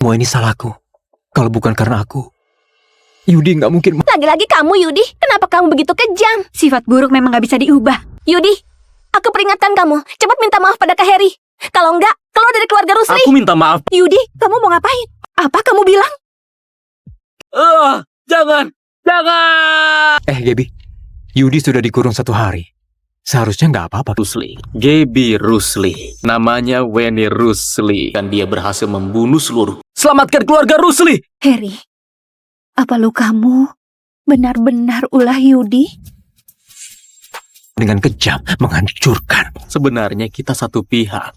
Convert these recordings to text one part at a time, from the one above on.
Semua ini salahku. Kalau bukan karena aku, Yudi nggak mungkin... Lagi-lagi kamu, Yudi. Kenapa kamu begitu kejam? Sifat buruk memang gak bisa diubah. Yudi, aku peringatkan kamu. Cepat minta maaf pada Kak Harry. Kalau enggak, keluar dari keluarga Rusli. Aku minta maaf. Yudi, kamu mau ngapain? Apa kamu bilang? Jangan. Gaby, Yudi sudah dikurung 1 hari. Seharusnya nggak apa-apa. Rusli. Gaby Rusli. Namanya Weni Rusli. Dan dia berhasil membunuh seluruh. Selamatkan keluarga Rusli. Harry, apa lukamu benar-benar ulah Yudi? Dengan kejam, menghancurkan. Sebenarnya kita satu pihak.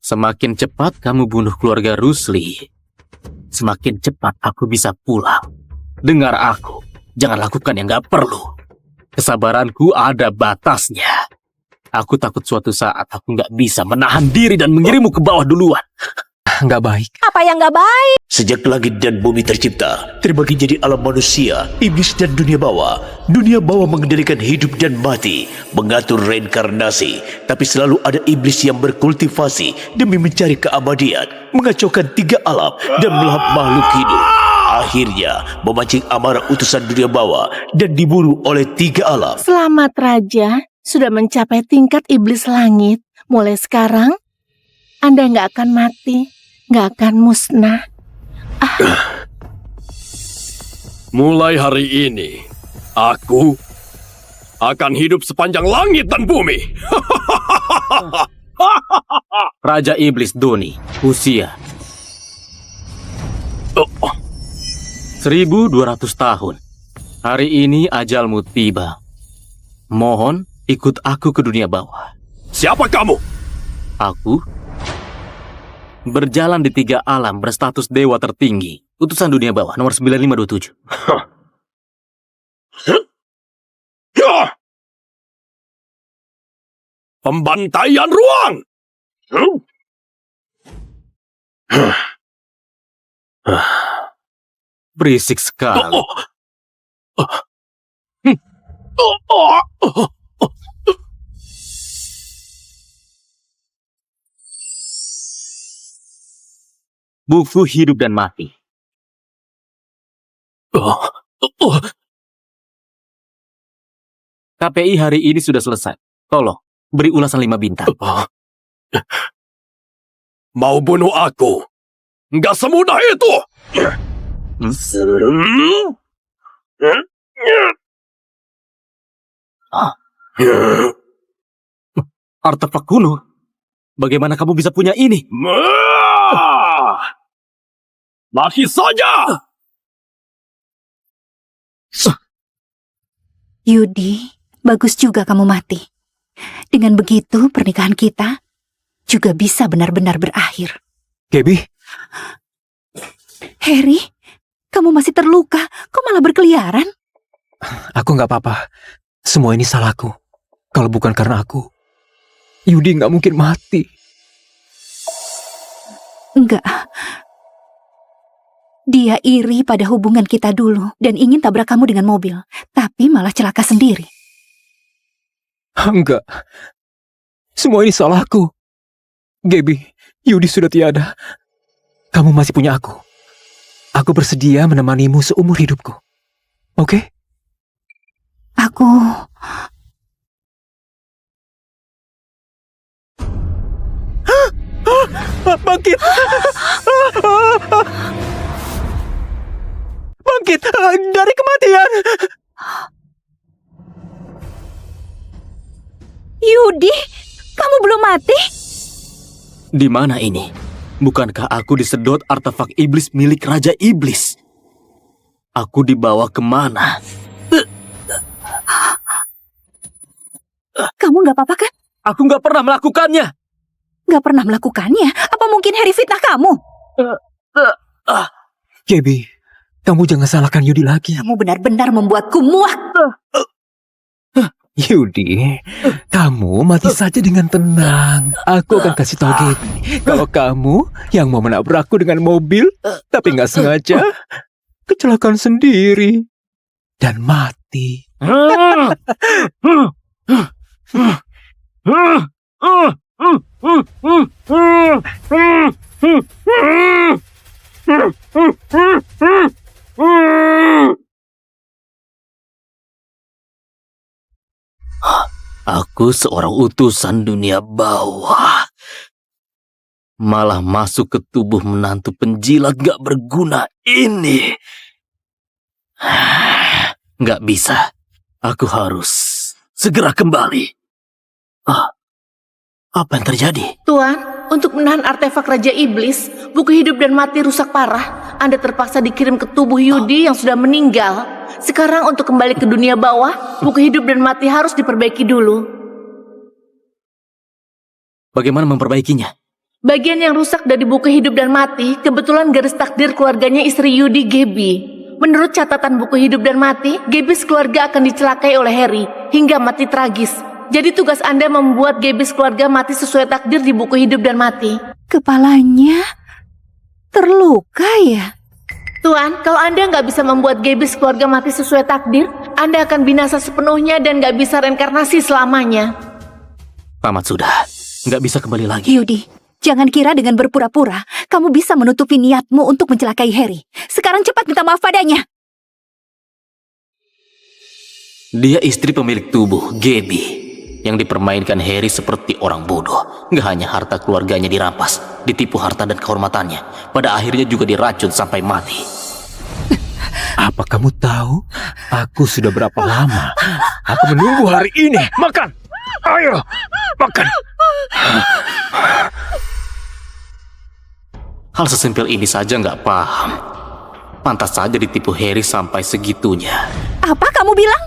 Semakin cepat kamu bunuh keluarga Rusli, semakin cepat aku bisa pulang. Dengar aku. Jangan lakukan yang gak perlu. Kesabaranku ada batasnya. Aku takut suatu saat aku gak bisa menahan diri dan mengirimmu ke bawah duluan. Nggak baik. Apa yang nggak baik? Sejak langit dan bumi tercipta, terbagi jadi alam manusia, iblis dan dunia bawah. Dunia bawah mengendalikan hidup dan mati, mengatur reinkarnasi. Tapi selalu ada iblis yang berkultivasi demi mencari keabadian, mengacaukan 3 alam dan melahap makhluk hidup. Akhirnya memancing amarah utusan dunia bawah dan diburu oleh 3 alam. Selamat Raja, sudah mencapai tingkat iblis langit. Mulai sekarang, Anda nggak akan mati, nggak akan musnah. Mulai hari ini, aku akan hidup sepanjang langit dan bumi. Raja Iblis Doni, usia 1200 tahun. Hari ini ajalmu tiba. Mohon ikut aku ke dunia bawah. Siapa kamu? Aku berjalan di 3 alam berstatus dewa tertinggi. Utusan dunia bawah nomor 9527. Pembantaian ruang. Berisik sekali. Buku hidup dan mati. KPI hari ini sudah selesai. Tolong, beri ulasan 5 bintang. Mau bunuh aku? Nggak semudah itu. Artefak kuno? Bagaimana kamu bisa punya ini? Mati saja. Yudi, bagus juga kamu mati. Dengan begitu pernikahan kita juga bisa benar-benar berakhir. Gaby, Harry, kamu masih terluka, kok malah berkeliaran? aku nggak apa-apa. Semua ini salahku. Kalau bukan karena aku, Yudi nggak mungkin mati. Enggak. Dia iri pada hubungan kita dulu dan ingin tabrak kamu dengan mobil, tapi malah celaka sendiri. Enggak. Semua ini salahku. Gaby, Yudi sudah tiada. Kamu masih punya aku. Aku bersedia menemanimu seumur hidupku. Oke? Aku... Bangkit! Bangkit dari kematian! Yudi, kamu belum mati? Di mana ini? Bukankah aku disedot artefak iblis milik Raja Iblis? Aku dibawa kemana? Kamu nggak apa-apa kan? Aku nggak pernah melakukannya. Nggak pernah melakukannya? Apa mungkin Harry fitnah kamu? Gaby, kamu jangan salahkan Yudi lagi. Kamu benar-benar membuatku muak. Yudi, kamu mati saja dengan tenang. Aku akan kasih tahu Gaby kalau kamu yang mau menabrakku dengan mobil, tapi nggak sengaja, kecelakaan sendiri dan mati. Aku seorang utusan dunia bawah. Malah masuk ke tubuh menantu penjilat gak berguna ini. Gak bisa. Aku harus segera kembali. Apa yang terjadi? Tuan, untuk menahan artefak Raja Iblis, buku hidup dan mati rusak parah. Anda terpaksa dikirim ke tubuh Yudi yang sudah meninggal. Sekarang untuk kembali ke dunia bawah, buku hidup dan mati harus diperbaiki dulu. Bagaimana memperbaikinya? Bagian yang rusak dari buku hidup dan mati kebetulan garis takdir keluarganya istri Yudi, Gaby. Menurut catatan buku hidup dan mati, Gaby keluarga akan dicelakai oleh Harry hingga mati tragis. Jadi tugas Anda membuat Gaby keluarga mati sesuai takdir di buku hidup dan mati. Kepalanya terluka ya? Tuan, kalau Anda nggak bisa membuat Gaby keluarga mati sesuai takdir, Anda akan binasa sepenuhnya dan nggak bisa reinkarnasi selamanya. Tamat sudah. Nggak bisa kembali lagi. Yudi, jangan kira dengan berpura-pura kamu bisa menutupi niatmu untuk mencelakai Harry. Sekarang cepat minta maaf padanya. Dia istri pemilik tubuh, Gaby. Yang dipermainkan Harry seperti orang bodoh. Nggak hanya harta keluarganya dirampas, ditipu harta dan kehormatannya. Pada akhirnya juga diracun sampai mati. Apa kamu tahu? Aku sudah berapa lama aku menunggu hari ini. Makan! Ayo, makan! Hal sesimpel ini saja nggak paham. Pantas saja ditipu Harry sampai segitunya. Apa kamu bilang?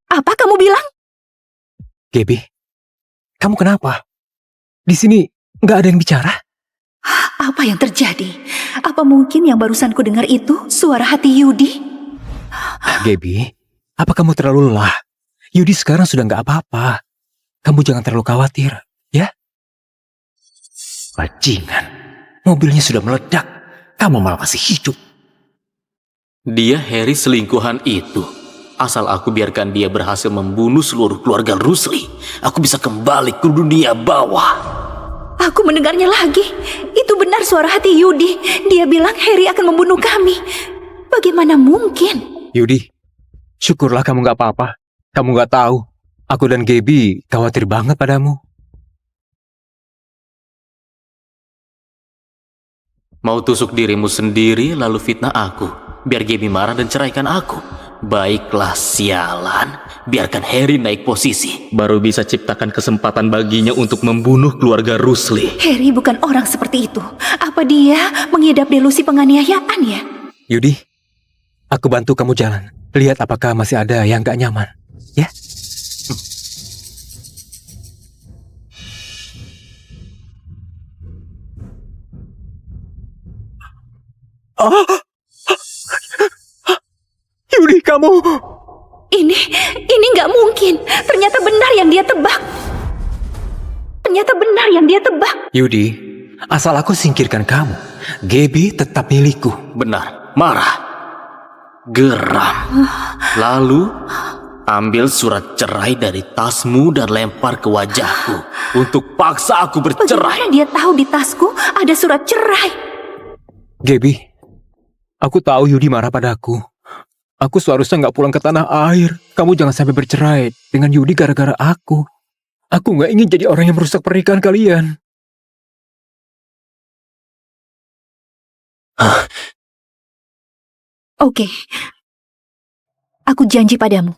Apa kamu bilang? Gaby, kamu kenapa? Di sini nggak ada yang bicara? Apa yang terjadi? Apa mungkin yang barusan ku dengar itu suara hati Yudi? Gaby, apa kamu terlalu lelah? Yudi sekarang sudah nggak apa-apa. Kamu jangan terlalu khawatir, ya? Bajingan, mobilnya sudah meledak. Kamu malah masih hidup. Dia Harry selingkuhan itu. Asal aku biarkan dia berhasil membunuh seluruh keluarga Rusli, aku bisa kembali ke dunia bawah. Aku mendengarnya lagi. Itu benar suara hati Yudi. Dia bilang Harry akan membunuh kami. Bagaimana mungkin? Yudi, syukurlah kamu nggak apa-apa. Kamu nggak tahu, aku dan Gaby khawatir banget padamu. Mau tusuk dirimu sendiri lalu fitnah aku, biar Gaby marah dan ceraikan aku. Baiklah sialan, biarkan Harry naik posisi. Baru bisa ciptakan kesempatan baginya untuk membunuh keluarga Rusli. Harry bukan orang seperti itu. Apa dia mengidap delusi penganiayaan ya? Yudi, aku bantu kamu jalan. Lihat apakah masih ada yang nggak nyaman, ya? Yudi, kamu... Ini nggak mungkin. Ternyata benar yang dia tebak. Yudi, asal aku singkirkan kamu, Gaby tetap milikku. Benar, marah, geram. Lalu ambil surat cerai dari tasmu dan lempar ke wajahku untuk paksa aku bercerai. Bagaimana dia tahu di tasku ada surat cerai? Gaby, aku tahu Yudi marah padaku. Aku seharusnya nggak pulang ke tanah air. Kamu jangan sampai bercerai dengan Yudi gara-gara aku. Aku nggak ingin jadi orang yang merusak pernikahan kalian. Oke. Aku janji padamu.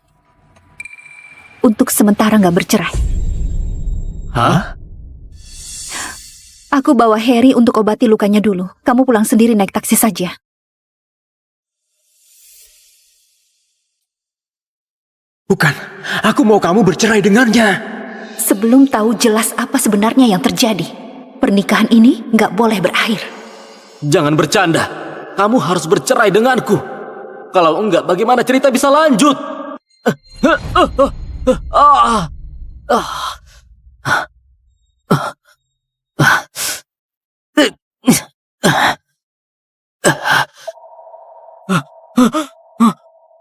Untuk sementara nggak bercerai. Hah? Aku bawa Harry untuk obati lukanya dulu. Kamu pulang sendiri naik taksi saja. Bukan, aku mau kamu bercerai dengannya. Sebelum tahu jelas apa sebenarnya yang terjadi, pernikahan ini nggak boleh berakhir. Jangan bercanda. Kamu harus bercerai denganku. Kalau enggak, bagaimana cerita bisa lanjut?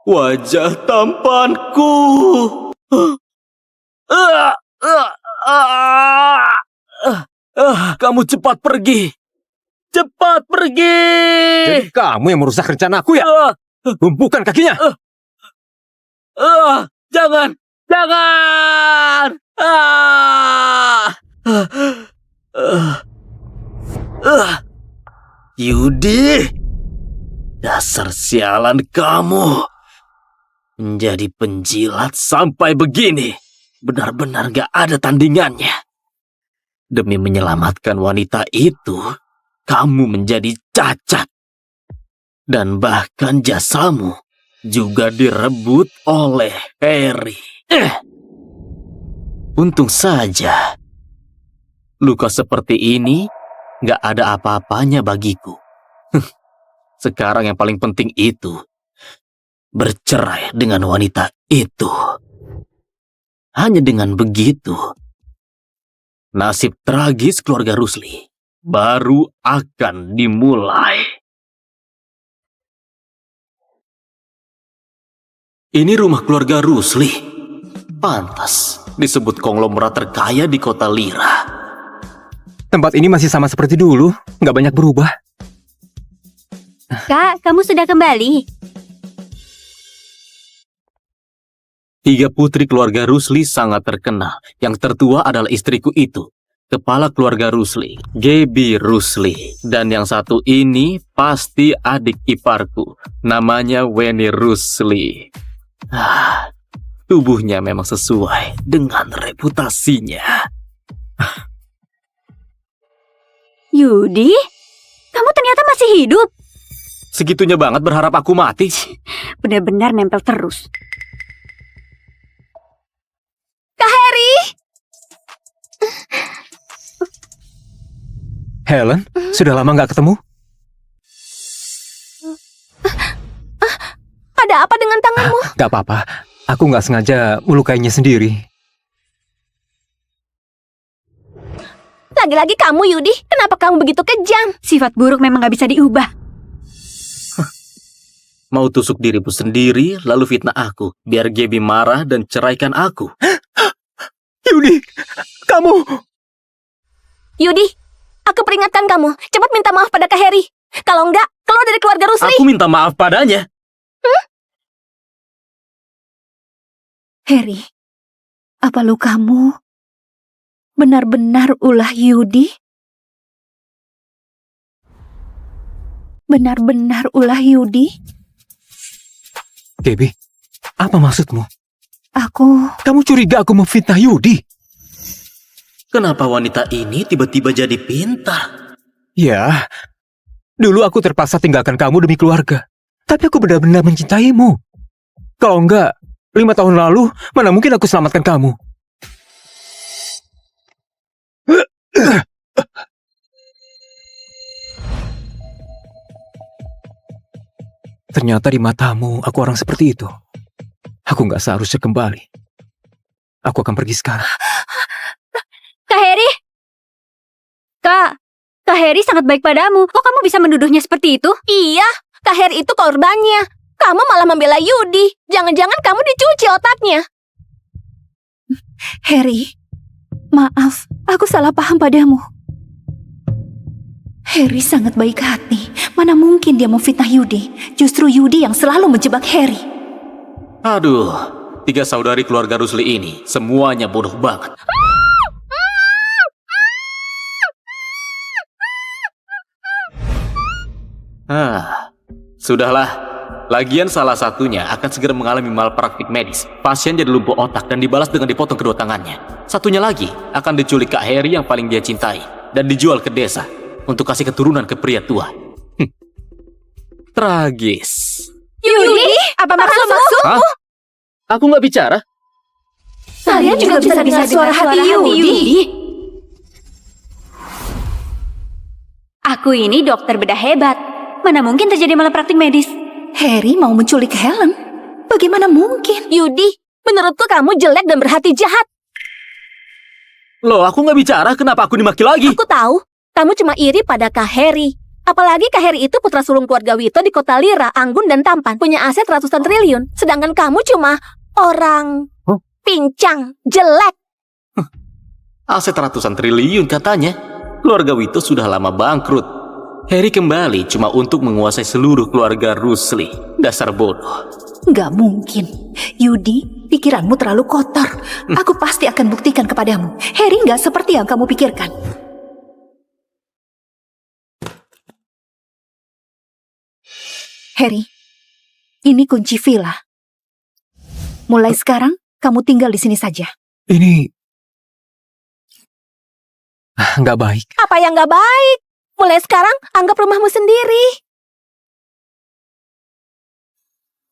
Wajah tampanku. Kamu cepat pergi. Cepat pergi! Jadi kamu yang merusak rencanaku ya? Ah, Tumpukan kakinya. Jangan! Jangan! Yudi! Dasar sialan kamu! Menjadi penjilat sampai begini. Benar-benar gak ada tandingannya. Demi menyelamatkan wanita itu, kamu menjadi cacat. Dan bahkan jasamu juga direbut oleh Harry. Untung saja, luka seperti ini gak ada apa-apanya bagiku. Sekarang yang paling penting itu, bercerai dengan wanita itu. Hanya dengan begitu, nasib tragis keluarga Rusli baru akan dimulai. Ini rumah keluarga Rusli. Pantas disebut konglomerat terkaya di kota Lira. Tempat ini masih sama seperti dulu, nggak banyak berubah. Kak, kamu sudah kembali. 3 putri keluarga Rusli sangat terkenal. Yang tertua adalah istriku itu, kepala keluarga Rusli, Gaby Rusli. Dan yang satu ini pasti adik iparku, namanya Weni Rusli. Tubuhnya memang sesuai dengan reputasinya. Yudi, kamu ternyata masih hidup. Segitunya banget berharap aku mati. Benar-benar nempel terus. Kak Harry! Helen, sudah lama nggak ketemu? Ada apa dengan tanganmu? Gak apa-apa, aku nggak sengaja melukainya sendiri. Lagi-lagi kamu, Yudi. Kenapa kamu begitu kejam? Sifat buruk memang gak bisa diubah. Mau tusuk dirimu sendiri, lalu fitnah aku, biar Gaby marah dan ceraikan aku. Yudi, kamu... Yudi, aku peringatkan kamu. Cepat minta maaf pada Kak Harry. Kalau enggak, keluar dari keluarga Rusli. Aku minta maaf padanya. Harry, apa lukamu benar-benar ulah Yudi? Benar-benar ulah Yudi? Gaby, apa maksudmu? Aku... Kamu curiga aku memfitnah Yudi? Kenapa wanita ini tiba-tiba jadi pintar? Ya, dulu aku terpaksa tinggalkan kamu demi keluarga. Tapi aku benar-benar mencintaimu. Kalau enggak, 5 tahun lalu, mana mungkin aku selamatkan kamu? Ternyata di matamu, aku orang seperti itu. Aku nggak seharusnya kembali. Aku akan pergi sekarang. Kak Harry? Kak Harry sangat baik padamu. Kok kamu bisa menuduhnya seperti itu? Iya, Kak Harry itu korbannya. Kamu malah membela Yudi. Jangan-jangan kamu dicuci otaknya. Harry, maaf, aku salah paham padamu. Harry sangat baik hati. Mana mungkin dia memfitnah Yudi. Justru Yudi yang selalu menjebak Harry. Aduh, 3 saudari keluarga Rusli ini semuanya bodoh banget. Sudahlah. Lagian salah satunya akan segera mengalami malpraktik medis. Pasien jadi lumpuh otak dan dibalas dengan dipotong kedua tangannya. Satunya lagi akan diculik Kak Harry yang paling dia cintai dan dijual ke desa untuk kasih keturunan ke pria tua. Tragis. Yudi, apa maksudmu? Hah? Aku nggak bicara. Kalian juga bisa dengar suara hati Yudi. Aku ini dokter bedah hebat. Mana mungkin terjadi malpraktik medis? Harry mau menculik Helen? Bagaimana mungkin? Yudi, menurutku kamu jelek dan berhati jahat. Loh, aku nggak bicara. Kenapa aku dimaki lagi? Aku tahu, kamu cuma iri pada Kak Harry. Apalagi Kak Harry itu putra sulung keluarga Wito di kota Lira, anggun dan tampan. Punya aset ratusan triliun. Sedangkan kamu cuma orang pincang, jelek. Aset ratusan triliun katanya. Keluarga Wito sudah lama bangkrut. Harry kembali cuma untuk menguasai seluruh keluarga Rusli. Dasar bodoh. Nggak mungkin. Yudi, pikiranmu terlalu kotor. Aku pasti akan buktikan kepadamu. Harry nggak seperti yang kamu pikirkan. Harry, ini kunci villa. Mulai sekarang, kamu tinggal di sini saja. Ini nggak baik. Apa yang nggak baik? Mulai sekarang, anggap rumahmu sendiri.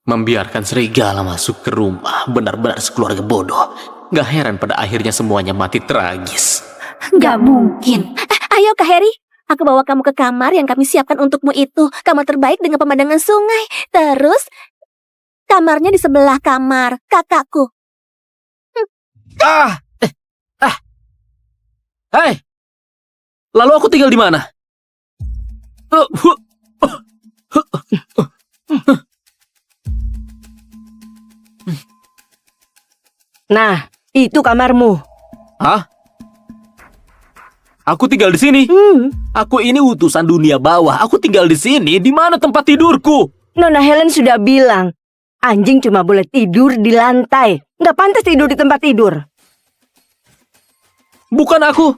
Membiarkan serigala masuk ke rumah, benar-benar sekeluarga bodoh. Gak heran pada akhirnya semuanya mati tragis. Nggak mungkin. Ayo Kak Harry, aku bawa kamu ke kamar yang kami siapkan untukmu itu. Kamar terbaik dengan pemandangan sungai. Terus, kamarnya di sebelah kamar kakakku. Hei, lalu aku tinggal di mana? Nah, itu kamarmu. Hah? Aku tinggal di sini. Aku ini utusan dunia bawah. Aku tinggal di sini. Di mana tempat tidurku? Nona Helen sudah bilang, anjing cuma boleh tidur di lantai. Nggak pantas tidur di tempat tidur. Bukan aku.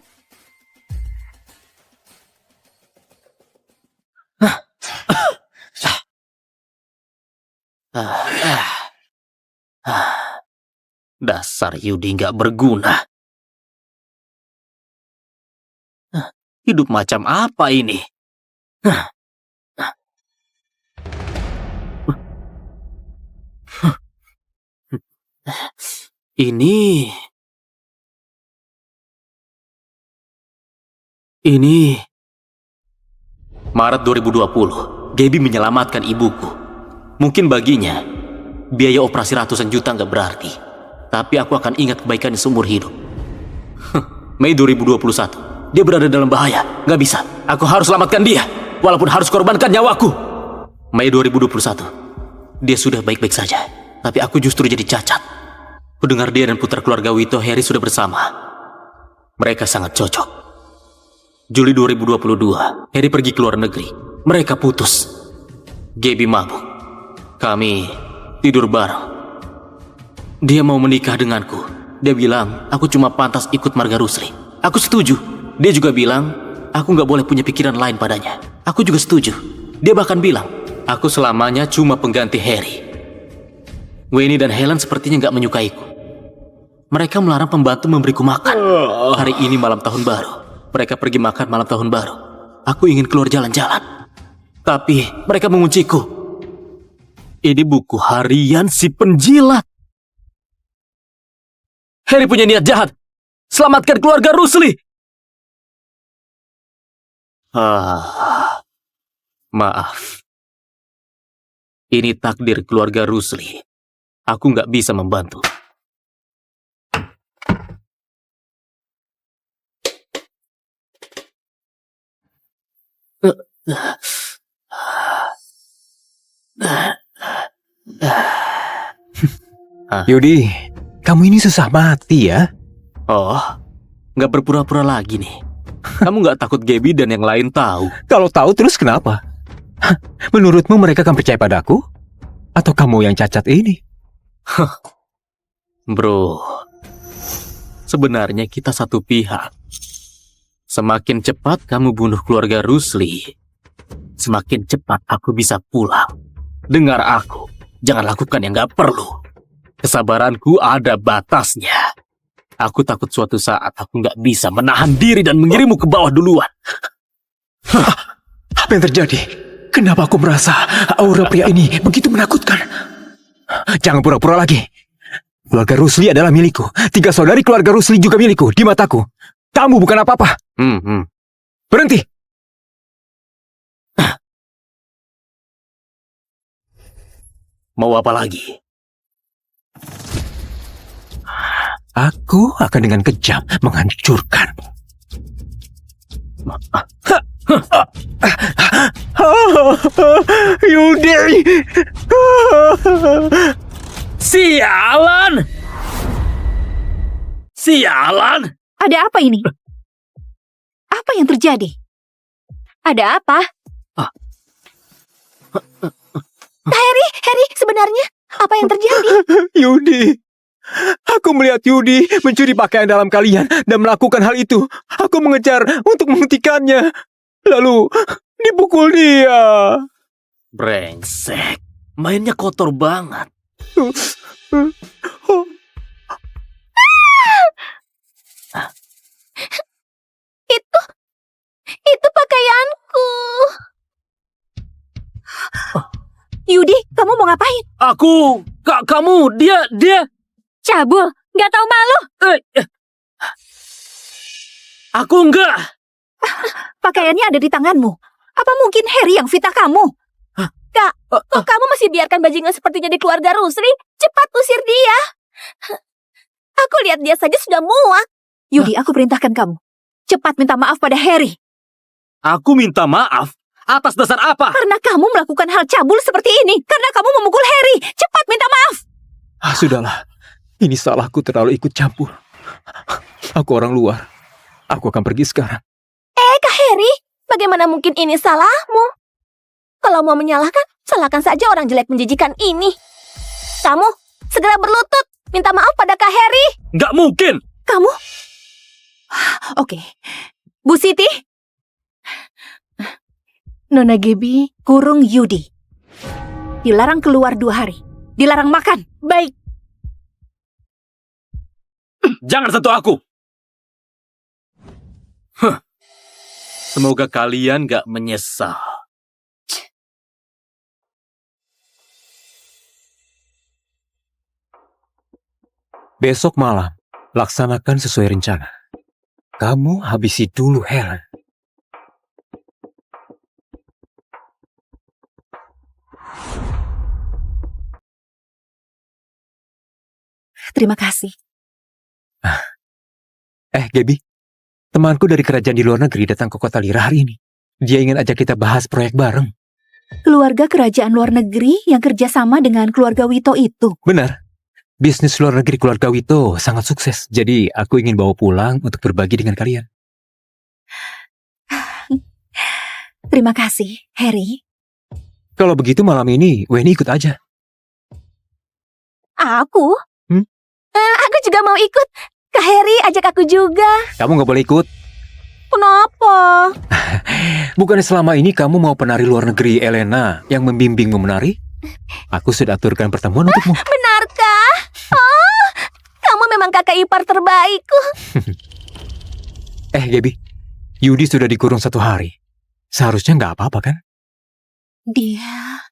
Dasar Yudi nggak berguna. Hidup macam apa ini? Ini Maret 2020, Gaby menyelamatkan ibuku. Mungkin baginya biaya operasi ratusan juta nggak berarti, tapi aku akan ingat kebaikannya seumur hidup. Mei 2021, dia berada dalam bahaya. Nggak bisa, aku harus selamatkan dia, walaupun harus korbankan nyawaku. Mei 2021, dia sudah baik-baik saja, tapi aku justru jadi cacat. Ku dengar dia dan putra keluarga Wito, Harry, sudah bersama. Mereka sangat cocok. Juli 2022, Harry pergi ke luar negeri. Mereka putus. Gaby mabuk. Kami tidur bareng. Dia mau menikah denganku. Dia bilang, aku cuma pantas ikut marga Rusli. Aku setuju. Dia juga bilang, aku nggak boleh punya pikiran lain padanya. Aku juga setuju. Dia bahkan bilang, aku selamanya cuma pengganti Harry. Wayne dan Helen sepertinya nggak menyukaiku. Mereka melarang pembantu memberiku makan. Hari ini malam tahun baru. Mereka pergi makan malam tahun baru. Aku ingin keluar jalan-jalan, tapi mereka mengunciku. Ini buku harian si penjilat. Harry punya niat jahat. Selamatkan keluarga Rusli. Maaf. Ini takdir keluarga Rusli. Aku nggak bisa membantu. Yudi, kamu ini susah mati ya? Oh, nggak berpura-pura lagi nih. Kamu nggak takut Gaby dan yang lain tahu? Kalau tahu terus kenapa? Menurutmu mereka akan percaya padaku? Atau kamu yang cacat ini? Bro, sebenarnya kita satu pihak. Semakin cepat kamu bunuh keluarga Rusli, semakin cepat aku bisa pulang. Dengar aku, jangan lakukan yang gak perlu. Kesabaranku ada batasnya. Aku takut suatu saat aku gak bisa menahan diri dan mengirimmu ke bawah duluan. Apa yang terjadi? Kenapa aku merasa aura pria ini begitu menakutkan? Jangan pura-pura lagi. Keluarga Rusli adalah milikku. 3 saudari keluarga Rusli juga milikku di mataku. Kamu bukan apa-apa. Berhenti. Mau apa lagi? Aku akan dengan kejam menghancurkanmu. Yudi! Sialan! Sialan! Ada apa ini? Apa yang terjadi? Ada apa? Harry, sebenarnya apa yang terjadi? Yudi. Aku melihat Yudi mencuri pakaian dalam kalian dan melakukan hal itu. Aku mengejar untuk menghentikannya. Lalu dipukul dia. Brengsek. Mainnya kotor banget. Itu pakaianku. Yudi, kamu mau ngapain? Kamu, dia. Cabul, nggak tahu malu. Aku enggak. Pakaiannya ada di tanganmu. Apa mungkin Harry yang fitnah kamu? Kak, kok kamu masih biarkan bajingan sepertinya di keluarga Rusli? Cepat usir dia. Aku lihat dia saja sudah muak. Yudi, aku perintahkan kamu. Cepat minta maaf pada Harry. Aku minta maaf? Atas dasar apa? Karena kamu melakukan hal cabul seperti ini. Karena kamu memukul Harry. Cepat minta maaf. Sudahlah. Ini salahku terlalu ikut campur. Aku orang luar. Aku akan pergi sekarang. Kak Harry, bagaimana mungkin ini salahmu? Kalau mau menyalahkan, salahkan saja orang jelek menjijikan ini. Kamu, segera berlutut. Minta maaf pada Kak Harry. Nggak mungkin. Kamu? Oke. Bu Siti? Nona Gaby, kurung Yudi. Dilarang keluar 2 hari. Dilarang makan. Baik, Jangan sentuh aku. Semoga kalian nggak menyesal. Besok malam, laksanakan sesuai rencana. Kamu habisi dulu Helen. Terima kasih. Gaby, temanku dari kerajaan di luar negeri datang ke kota Lira hari ini. Dia ingin ajak kita bahas proyek bareng. Keluarga kerajaan luar negeri yang kerjasama dengan keluarga Wito itu. Benar. Bisnis luar negeri keluarga Wito sangat sukses. Jadi aku ingin bawa pulang untuk berbagi dengan kalian. Terima kasih, Harry. Kalau begitu malam ini Weni ikut aja. Aku? Aku juga mau ikut. Kak Harry, ajak aku juga. Kamu nggak boleh ikut. Kenapa? Bukannya selama ini kamu mau penari luar negeri Elena yang membimbingmu menari? Aku sudah aturkan pertemuan untukmu. Benarkah? Oh, kamu memang kakak ipar terbaikku. Gaby, Yudi sudah dikurung 1 hari. Seharusnya nggak apa-apa kan? Dia...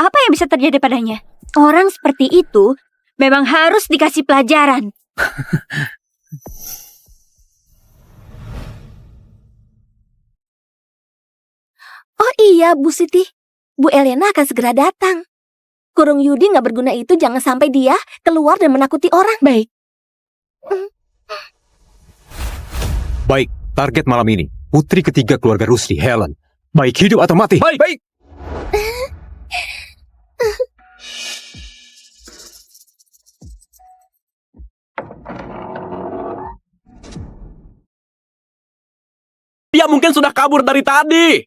Apa yang bisa terjadi padanya? Orang seperti itu memang harus dikasih pelajaran. Oh iya, Bu Siti. Bu Elena akan segera datang. Kurung Yudi nggak berguna itu jangan sampai dia keluar dan menakuti orang. baik. Baik, target malam ini. Putri ketiga keluarga Rusli, Helen. Baik hidup atau mati. Baik. Dia mungkin sudah kabur dari tadi.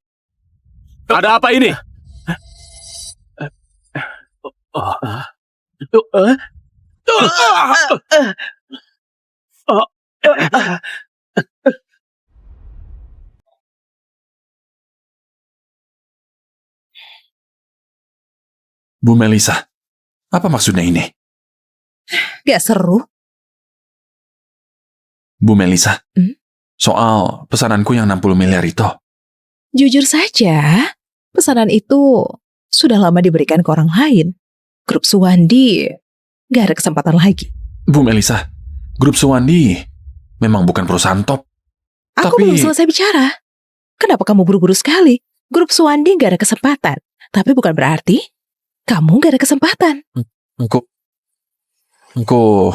Ada apa ini? Bu Melisa, apa maksudnya ini? Gak seru. Bu Melisa, soal pesananku yang 60 miliar itu. Jujur saja, pesanan itu sudah lama diberikan ke orang lain. Grup Suwandi gak ada kesempatan lagi. Bu Melisa, Grup Suwandi memang bukan perusahaan top. Aku Tapi- belum selesai bicara. Kenapa kamu buru-buru sekali? Grup Suwandi gak ada kesempatan. Tapi bukan berarti kamu gak ada kesempatan. Engkau...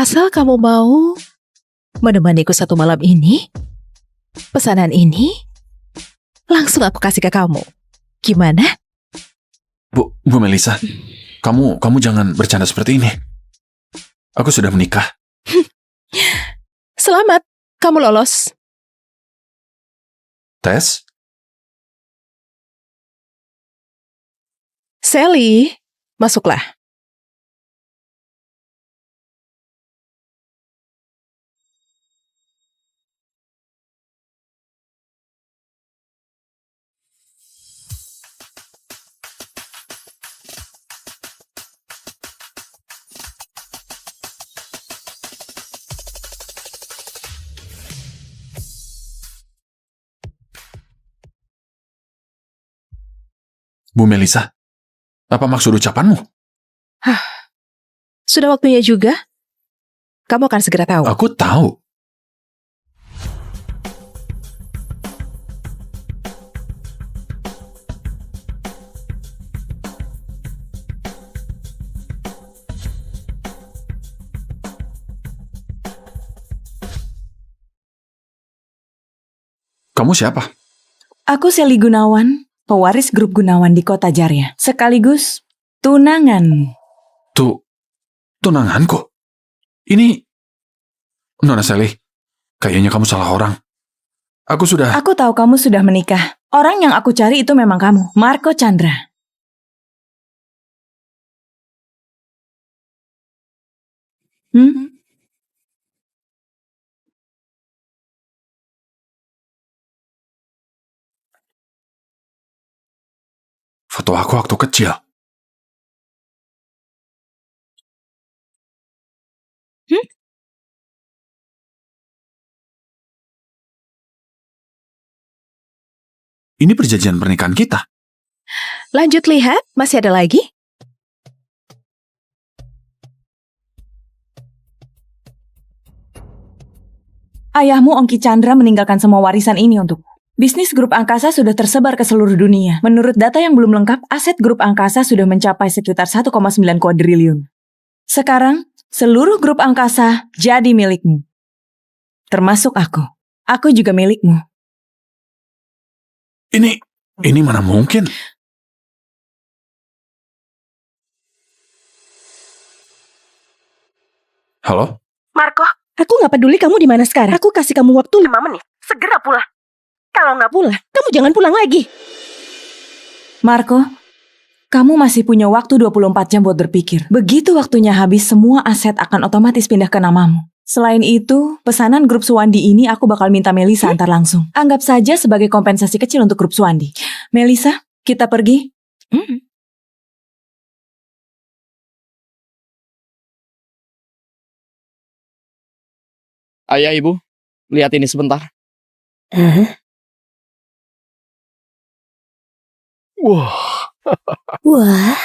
Asal kamu mau menemaniku satu malam ini, pesanan ini langsung aku kasih ke kamu. Gimana? Bu Melisa, kamu jangan bercanda seperti ini. Aku sudah menikah. Selamat, kamu lolos. Tes? Sally, masuklah. Bu Melisa, apa maksud ucapanmu? Sudah waktunya juga. Kamu akan segera tahu. Aku tahu. Kamu siapa? Aku Sally Gunawan, pewaris grup Gunawan di Kota Jarya. Sekaligus tunanganmu. Tunanganku? Ini... Nona Sally, kayaknya kamu salah orang. Aku tahu kamu sudah menikah. Orang yang aku cari itu memang kamu, Marco Chandra. Foto aku waktu kecil. Ini perjanjian pernikahan kita. Lanjut lihat, masih ada lagi? Ayahmu Ongki Chandra meninggalkan semua warisan ini untukku. Bisnis grup angkasa sudah tersebar ke seluruh dunia. Menurut data yang belum lengkap, aset grup angkasa sudah mencapai sekitar 1,9 kuadriliun. Sekarang, seluruh grup angkasa jadi milikmu. Termasuk aku. Aku juga milikmu. Ini mana mungkin? Halo? Marco, aku nggak peduli kamu di mana sekarang. Aku kasih kamu waktu 5 menit. Segera pulang. Kalau nggak pulang, kamu jangan pulang lagi. Marco, kamu masih punya waktu 24 jam buat berpikir. Begitu waktunya habis, semua aset akan otomatis pindah ke namamu. Selain itu, pesanan grup Suwandi ini aku bakal minta Melisa antar langsung. Anggap saja sebagai kompensasi kecil untuk grup Suwandi. Melisa, kita pergi. Ayah, Ibu, lihat ini sebentar. Wah, Wah,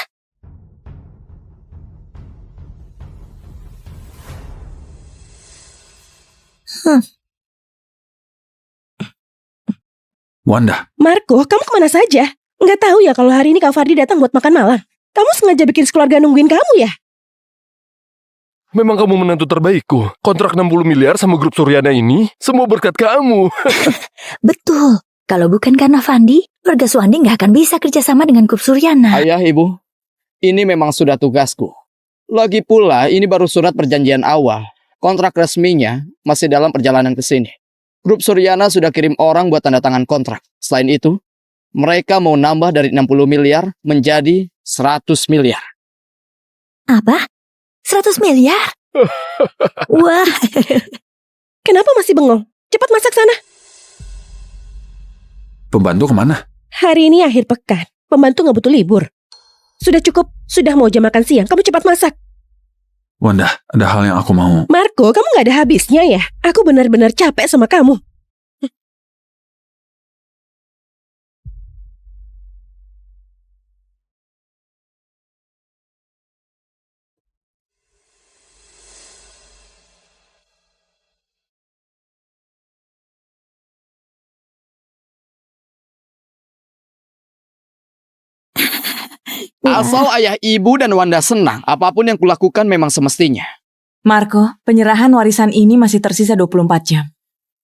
Wanda, Marco, kamu kemana saja? Nggak tahu ya kalau hari ini Kak Fardi datang buat makan malam. Kamu sengaja bikin sekeluarga nungguin kamu ya? memang kamu menantu terbaikku. Kontrak 60 miliar sama grup Suryana ini, semua berkat kamu. Betul. Kalau bukan karena Fandi, keluarga Suwandi nggak akan bisa kerjasama dengan grup Suryana. Ayah, Ibu, ini memang sudah tugasku. Lagi pula, ini baru surat perjanjian awal. Kontrak resminya masih dalam perjalanan ke sini. Grup Suryana sudah kirim orang buat tanda tangan kontrak. Selain itu, mereka mau nambah dari 60 miliar menjadi 100 miliar. Apa? 100 miliar? Wah. Kenapa masih bengong? Cepat masak sana. pembantu kemana? Hari ini akhir pekan. Pembantu nggak butuh libur. Sudah cukup. Sudah mau jam makan siang. Kamu cepat masak. Wanda, ada hal yang aku mau. Marco, kamu nggak ada habisnya ya? Aku benar-benar capek sama kamu. Asal ayah, ibu, dan Wanda senang, apapun yang kulakukan memang semestinya. Marco, penyerahan warisan ini masih tersisa 24 jam.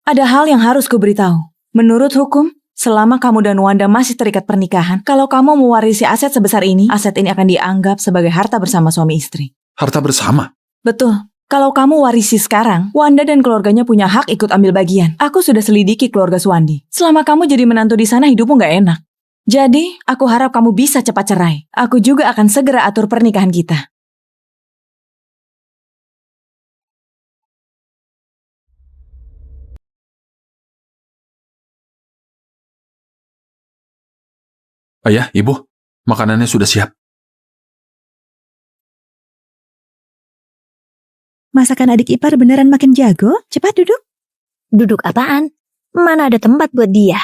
Ada hal yang harus kuberitahu. Menurut hukum, selama kamu dan Wanda masih terikat pernikahan, kalau kamu mewarisi aset sebesar ini, aset ini akan dianggap sebagai harta bersama suami istri. Harta bersama? Betul. Kalau kamu warisi sekarang, Wanda dan keluarganya punya hak ikut ambil bagian. Aku sudah selidiki keluarga Suwandi. Selama kamu jadi menantu di sana, hidupmu nggak enak. Jadi, aku harap kamu bisa cepat cerai. Aku juga akan segera atur pernikahan kita. Ayah, Ibu, makanannya sudah siap. Masakan adik ipar beneran makin jago? Cepat duduk. Duduk apaan? Mana ada tempat buat dia?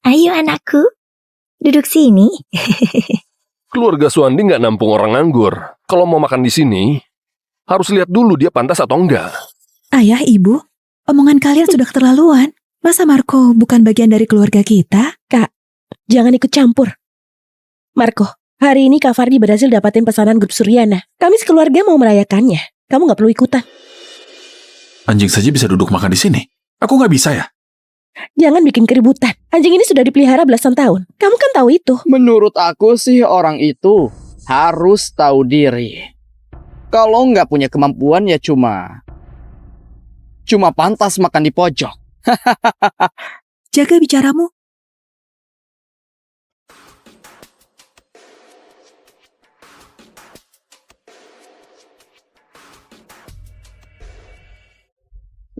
Ayo anakku, duduk sini. Keluarga Suwandi nggak nampung orang nganggur. Kalau mau makan di sini, harus lihat dulu dia pantas atau enggak. Ayah, ibu, omongan kalian sudah keterlaluan. Masa Marco bukan bagian dari keluarga kita? Kak, jangan ikut campur. Marco, hari ini Kak Fardi berhasil dapatin pesanan grup Suryana. Kami sekeluarga mau merayakannya. Kamu nggak perlu ikutan. Anjing saja bisa duduk makan di sini. Aku nggak bisa ya? Jangan bikin keributan. Anjing ini sudah dipelihara belasan tahun. Kamu kan tahu itu. Menurut aku sih orang itu harus tahu diri. Kalau nggak punya kemampuan ya cuma pantas makan di pojok. Jaga bicaramu.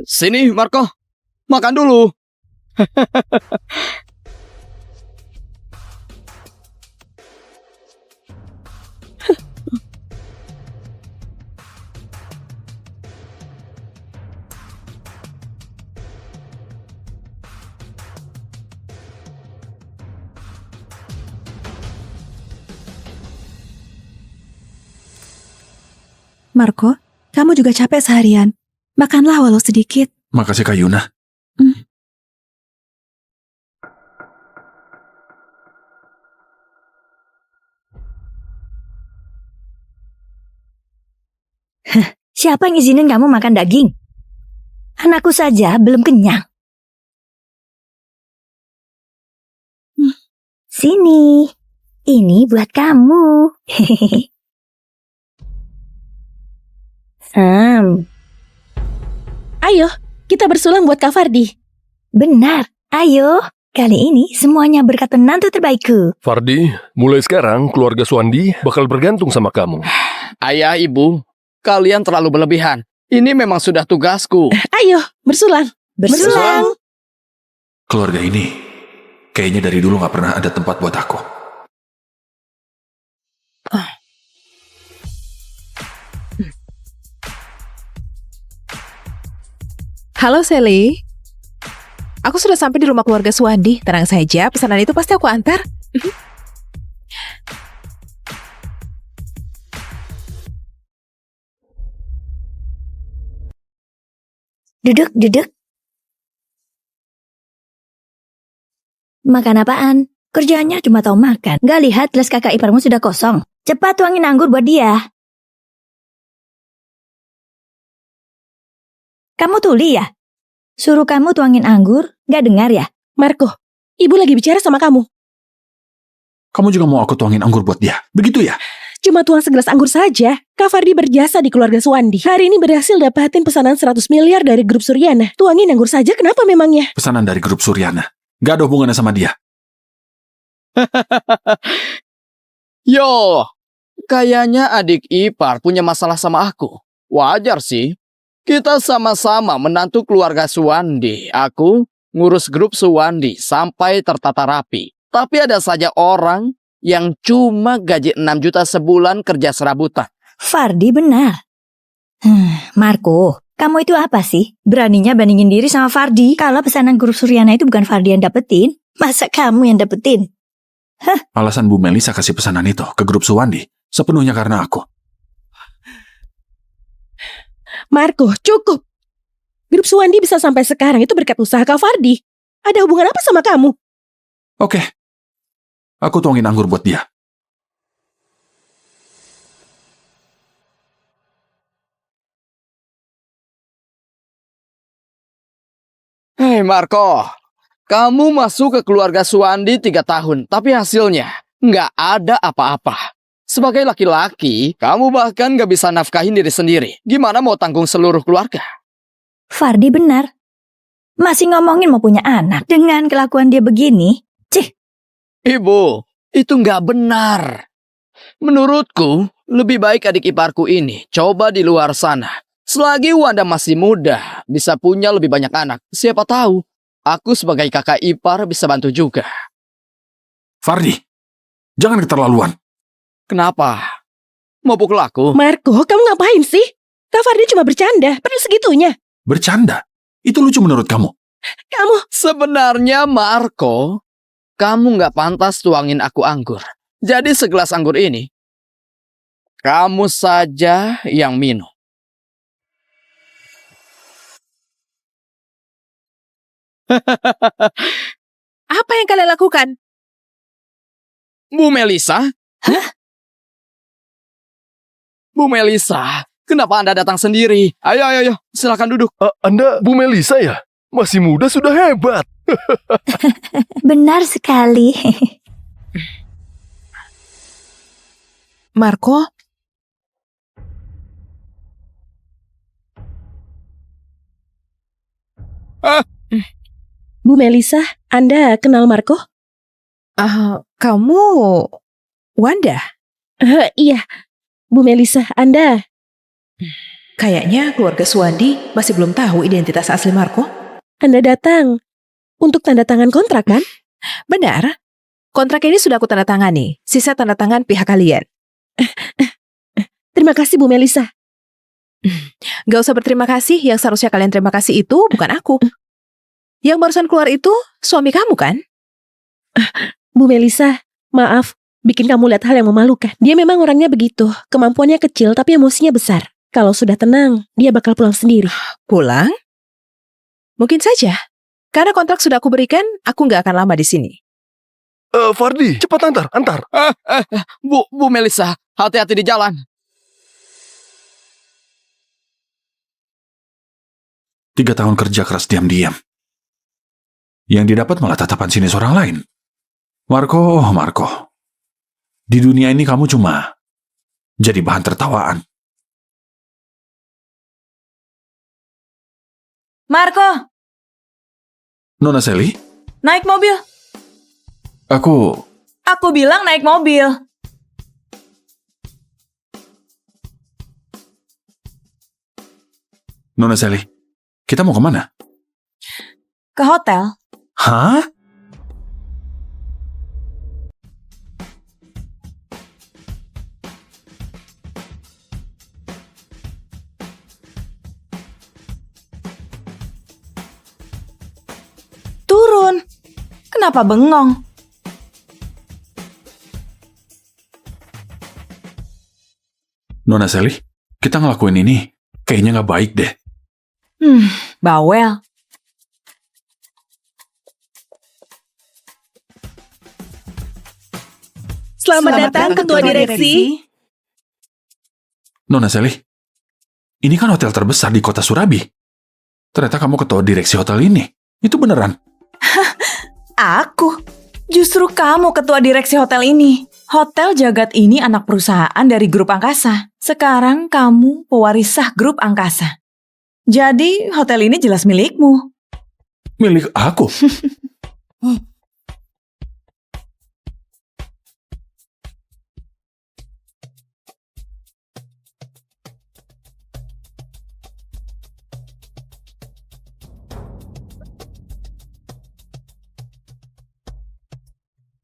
Sini, Marco. Makan dulu. Marco, kamu juga capek seharian. Makanlah walau sedikit. Makasih Kak Yuna. Siapa yang izinin kamu makan daging? Anakku saja belum kenyang. Sini, ini buat kamu. Ayo, kita bersulang buat Kak Fardi. Benar, ayo. Kali ini semuanya berkat penantu terbaikku. Fardi, mulai sekarang keluarga Suwandi bakal bergantung sama kamu. Ayah, ibu, kalian terlalu berlebihan. Ini memang sudah tugasku. Ayo, bersulang. Bersulang. Keluarga ini kayaknya dari dulu nggak pernah ada tempat buat aku. Halo Sally. Aku sudah sampai di rumah keluarga Suwandi. Tenang saja, pesanan itu pasti aku antar. Duduk, duduk. Makan apaan? Kerjaannya cuma tahu makan. Gak lihat gelas kakak iparmu sudah kosong. Cepat tuangin anggur buat dia. Kamu tuli ya? Suruh kamu tuangin anggur, gak dengar ya? Marco, ibu lagi bicara sama kamu. Kamu juga mau aku tuangin anggur buat dia? Begitu ya? Cuma tuang segelas anggur saja. Kak Fardi berjasa di keluarga Suwandi. Hari ini berhasil dapatin pesanan 100 miliar dari grup Suryana. Tuangin anggur saja, kenapa memangnya? Pesanan dari grup Suryana. Gak ada hubungannya sama dia. Yo, kayaknya adik ipar punya masalah sama aku. Wajar sih. Kita sama-sama menantu keluarga Suwandi. Aku ngurus grup Suwandi sampai tertata rapi. Tapi ada saja orang yang cuma gaji 6 juta sebulan kerja serabutan. Fardi benar. Marco, kamu itu apa sih? Beraninya bandingin diri sama Fardi. Kalau pesanan grup Suryana itu bukan Fardi yang dapetin, masa kamu yang dapetin? Alasan Bu Melisa kasih pesanan itu ke grup Suwandi sepenuhnya karena aku. Marco, cukup. Grup Suwandi bisa sampai sekarang itu berkat usaha Kak Fardi. Ada hubungan apa sama kamu? Oke. Aku tuangin anggur buat dia. Marco, kamu masuk ke keluarga Suwandi 3 tahun, tapi hasilnya nggak ada apa-apa. Sebagai laki-laki, kamu bahkan nggak bisa nafkahin diri sendiri. Gimana mau tanggung seluruh keluarga? Fardi benar. Masih ngomongin mau punya anak. Dengan kelakuan dia begini, Ibu, itu nggak benar. Menurutku, lebih baik adik iparku ini coba di luar sana. Selagi Wanda masih muda, bisa punya lebih banyak anak. Siapa tahu, aku sebagai kakak ipar bisa bantu juga. Fardi, jangan keterlaluan. Kenapa? Mau pukul aku? Marco, kamu ngapain sih? Kak Fardi cuma bercanda, perlu segitunya. Bercanda? Itu lucu menurut kamu? Kamu... Sebenarnya, Marco, kamu nggak pantas tuangin aku anggur. Jadi segelas anggur ini, kamu saja yang minum. Apa yang kalian lakukan? Bu Melisa? Hah? Bu Melisa, kenapa Anda datang sendiri? Ayo, silakan duduk. Anda Bu Melisa ya? Masih muda sudah hebat. benar sekali. Marco? Bu Melisa, Anda kenal Marco? Kamu Wanda? Iya, Bu Melisa, Anda. Kayaknya keluarga Suwandi masih belum tahu identitas asli Marco. Anda datang untuk tanda tangan kontrak, kan? Benar. Kontrak ini sudah aku tanda tangani. Sisa tanda tangan pihak kalian. Terima kasih, Bu Melisa. Gak usah berterima kasih. Yang seharusnya kalian terima kasih itu bukan aku. Yang barusan keluar itu suami kamu kan? Bu Melisa, maaf, bikin kamu lihat hal yang memalukan. Dia memang orangnya begitu. Kemampuannya kecil tapi emosinya besar. Kalau sudah tenang, dia bakal pulang sendiri. Pulang? Mungkin saja. Karena kontrak sudah aku berikan, aku nggak akan lama di sini. Fardi, cepat antar. Bu Melisa, hati-hati di jalan. Tiga tahun kerja keras diam-diam. Yang didapat malah tatapan sinis orang lain. Marco. Di dunia ini kamu cuma jadi bahan tertawaan. Marco, Nona Sally, naik mobil. Aku bilang naik mobil. Nona Sally, kita mau kemana? Ke hotel. Hah? Turun. Kenapa bengong? Nona Sally, kita ngelakuin ini kayaknya nggak baik deh. Bawel. Selamat datang, Ketua Direksi. Nona Sally, ini kan hotel terbesar di kota Surabi. Ternyata kamu ketua direksi hotel ini. Itu beneran? Aku? Justru kamu ketua direksi hotel ini. Hotel Jagat ini anak perusahaan dari grup angkasa. Sekarang kamu pewaris sah grup angkasa. Jadi hotel ini jelas milikmu. Milik aku?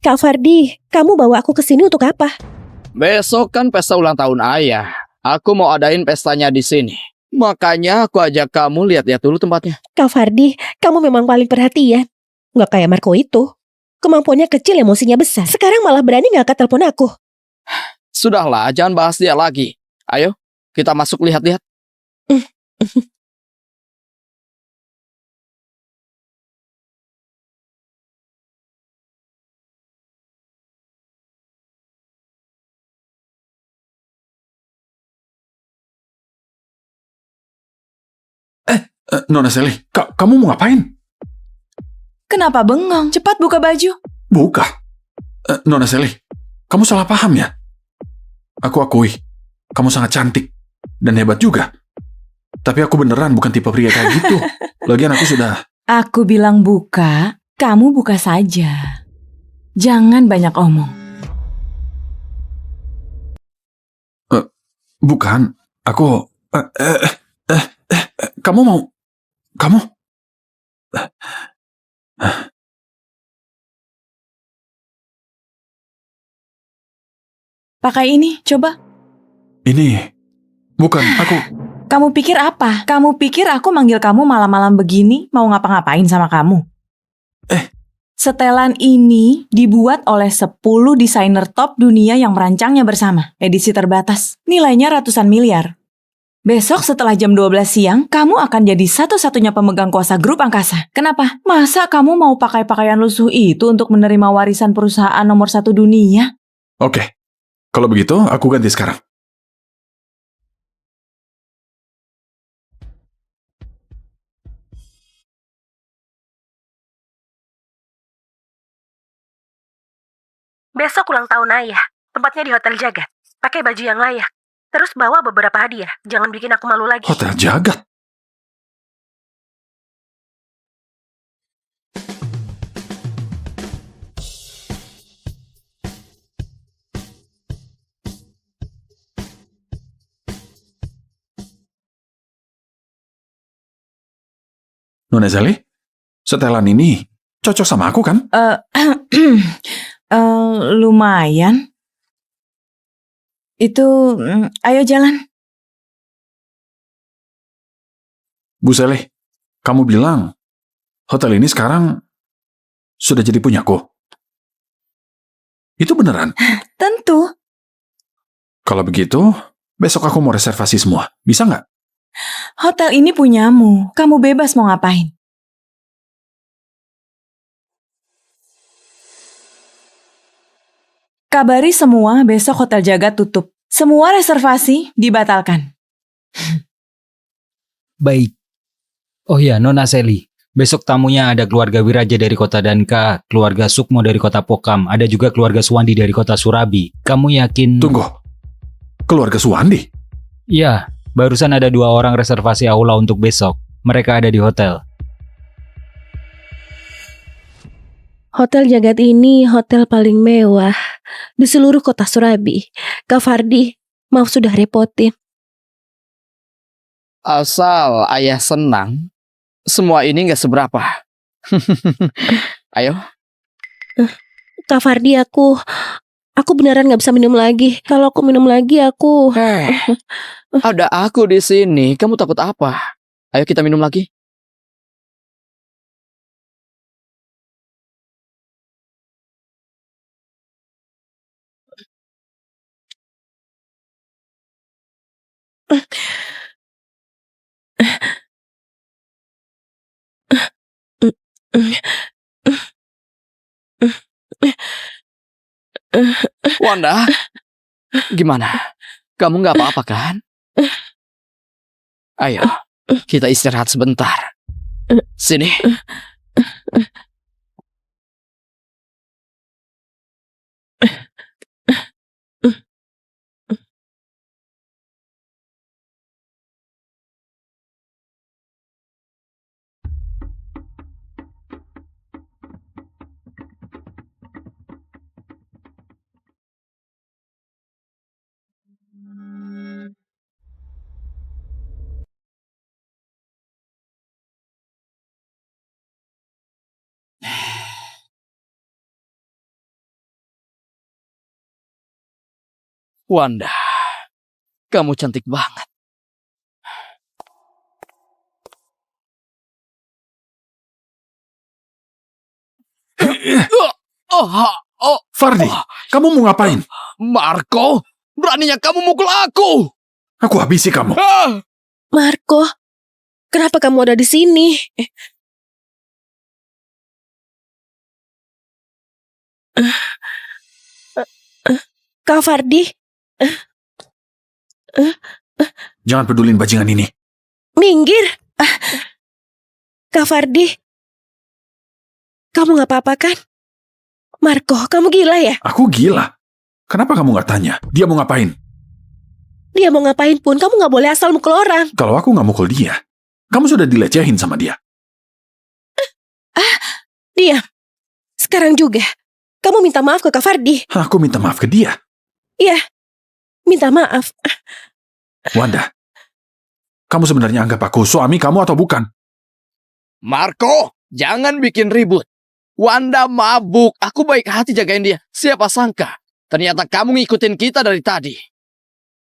Kak Fardi, kamu bawa aku ke sini untuk apa? Besok kan pesta ulang tahun ayah. Aku mau adain pestanya di sini. Makanya aku ajak kamu lihat-lihat dulu tempatnya. Kak Fardi, kamu memang paling perhatian. Nggak kayak Marco itu. Kemampuannya kecil, emosinya besar. Sekarang malah berani nggak angkat telepon aku. Sudahlah, jangan bahas dia lagi. Ayo, kita masuk lihat-lihat. Nona Sally, kamu mau ngapain? Kenapa bengong? Cepat buka baju. Buka. Nona Sally, kamu salah paham ya? Aku akui, kamu sangat cantik dan hebat juga. Tapi aku beneran bukan tipe pria kayak gitu. Lagian aku sudah... Aku bilang buka, kamu buka saja. Jangan banyak omong. Bukan, aku... kamu mau... Kamu... Pakai ini, coba. Ini... Bukan, aku... Kamu pikir apa? Kamu pikir aku manggil kamu malam-malam begini mau ngapa-ngapain sama kamu? Setelan ini dibuat oleh 10 desainer top dunia yang merancangnya bersama. Edisi terbatas. Nilainya ratusan miliar. Besok setelah jam 12 siang, kamu akan jadi satu-satunya pemegang kuasa grup angkasa. Kenapa? Masa kamu mau pakai pakaian lusuh itu untuk menerima warisan perusahaan nomor 1 dunia? Oke, kalau begitu aku ganti sekarang. Besok ulang tahun ayah. Tempatnya di Hotel Jagat. Pakai baju yang layak. Terus bawa beberapa hadiah. Jangan bikin aku malu lagi. Hotel Jagat? Nona Sally, setelan ini cocok sama aku kan? Lumayan. Itu, ayo jalan. Bu Sally, kamu bilang hotel ini sekarang sudah jadi punyaku. Itu beneran? Tentu. Kalau begitu, besok aku mau reservasi semua. Bisa nggak? Hotel ini punyamu. Kamu bebas mau ngapain. Kabari semua besok Hotel Jagat tutup. Semua reservasi dibatalkan. Baik. Oh ya, Nona Sally. Besok tamunya ada keluarga Wiraja dari kota Danka, keluarga Sukmo dari kota Pokam, ada juga keluarga Suwandi dari kota Surabi. Kamu yakin... Tunggu. Keluarga Suwandi? Ya, barusan ada 2 orang reservasi aula untuk besok. Mereka ada di hotel. Hotel Jagat ini hotel paling mewah di seluruh kota Surabi. Kak Fardi, maaf sudah repotin. Asal ayah senang, semua ini nggak seberapa. Ayo. Kak Fardi, aku beneran nggak bisa minum lagi. Kalau aku minum lagi, aku... Ada aku di sini. Kamu takut apa? Ayo kita minum lagi. Wanda, gimana? Kamu nggak apa-apa kan? Ayo, kita istirahat sebentar. Sini. Wanda, kamu cantik banget. Fardi, kamu mau ngapain? Marco, beraninya kamu mukul aku. Aku habisi kamu. Marco, kenapa kamu ada di sini? Kak Fardi? Jangan pedulin bajingan ini. Minggir. Kak Fardi, Kamu gak apa-apa kan? Marco, kamu gila ya? Aku gila. Kenapa kamu gak tanya? Dia mau ngapain? Dia mau ngapain pun, kamu gak boleh asal mukul orang. Kalau aku gak mukul dia, kamu sudah dilecehin sama dia. Diam. Sekarang juga. Kamu minta maaf ke Kak Fardi. Aku minta maaf ke dia. Iya. Minta maaf. Wanda, kamu sebenarnya anggap aku suami kamu atau bukan? Marco, jangan bikin ribut. Wanda mabuk, aku baik hati jagain dia. Siapa sangka, ternyata kamu ngikutin kita dari tadi.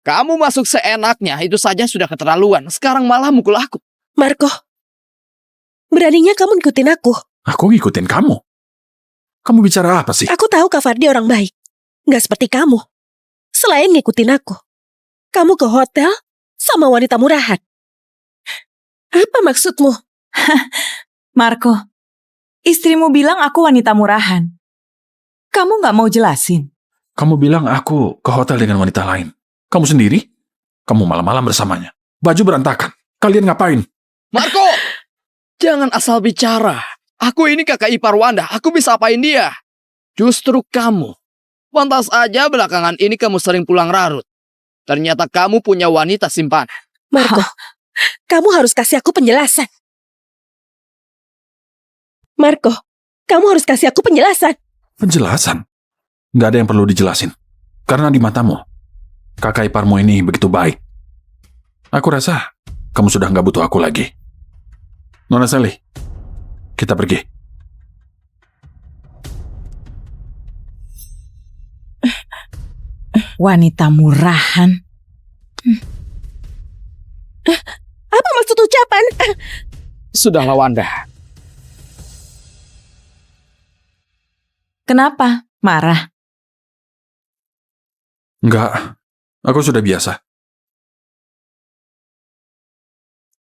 Kamu masuk seenaknya, itu saja sudah keterlaluan. Sekarang malah mukul aku. Marco, beraninya kamu ngikutin aku. Aku ngikutin kamu. Kamu bicara apa sih? Aku tahu Kak Fardi orang baik. Nggak seperti kamu. Selain ngikutin aku, kamu ke hotel sama wanita murahan. Apa maksudmu? Marco, istrimu bilang aku wanita murahan. Kamu nggak mau jelasin? Kamu bilang aku ke hotel dengan wanita lain. Kamu sendiri? Kamu malam-malam bersamanya. Baju berantakan. Kalian ngapain? Marco, jangan asal bicara. Aku ini kakak ipar Wanda, aku bisa apain dia? Justru kamu. Pantas aja belakangan ini kamu sering pulang larut. Ternyata kamu punya wanita simpanan. Marco, kamu harus kasih aku penjelasan. Marco, kamu harus kasih aku penjelasan. Penjelasan? Nggak ada yang perlu dijelasin. Karena di matamu, kakak iparmu ini begitu baik. Aku rasa kamu sudah nggak butuh aku lagi. Nona Sally, kita pergi. Wanita murahan. Apa maksud ucapan? Sudahlah Wanda. Kenapa? Marah? Nggak, aku sudah biasa.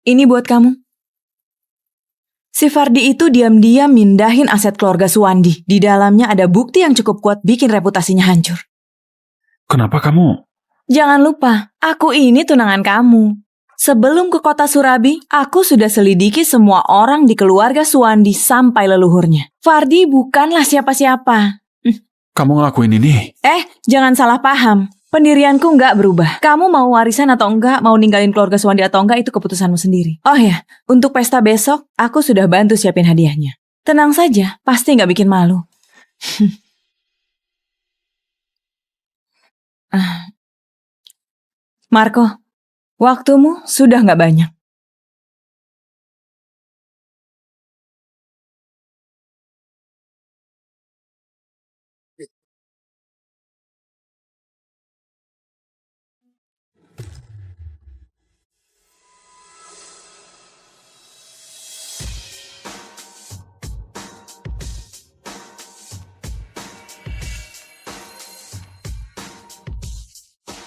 Ini buat kamu. Si Fardi itu diam-diam mindahin aset keluarga Suwandi. Di dalamnya ada bukti yang cukup kuat bikin reputasinya hancur. Kenapa kamu? Jangan lupa, aku ini tunangan kamu. Sebelum ke kota Surabi, aku sudah selidiki semua orang di keluarga Suwandi sampai leluhurnya. Fardi bukanlah siapa-siapa. Kamu ngelakuin ini? Jangan salah paham. Pendirianku nggak berubah. Kamu mau warisan atau enggak, mau ninggalin keluarga Suwandi atau enggak, itu keputusanmu sendiri. Oh ya, untuk pesta besok, aku sudah bantu siapin hadiahnya. Tenang saja, pasti nggak bikin malu. Marco, waktumu sudah nggak banyak.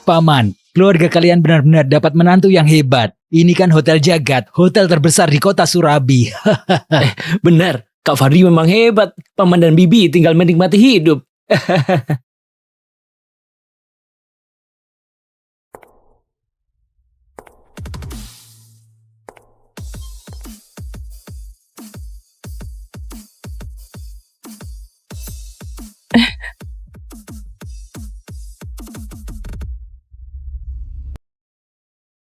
Paman, keluarga kalian benar-benar dapat menantu yang hebat. Ini kan Hotel Jagat, hotel terbesar di kota Surabi. Benar, Kak Fardi memang hebat. Paman dan Bibi tinggal menikmati hidup.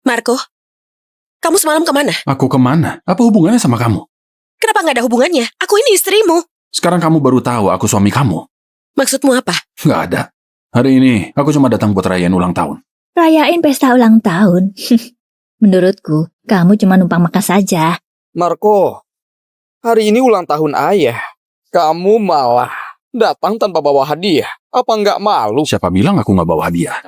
Marco, kamu semalam kemana? Aku kemana? Apa hubungannya sama kamu? Kenapa nggak ada hubungannya? Aku ini istrimu. Sekarang kamu baru tahu aku suami kamu. Maksudmu apa? Nggak ada. Hari ini aku cuma datang buat rayain ulang tahun. Rayain pesta ulang tahun. Menurutku, kamu cuma numpang makan saja. Marco, hari ini ulang tahun ayah. Kamu malah datang tanpa bawa hadiah. Apa nggak malu? Siapa bilang aku nggak bawa hadiah?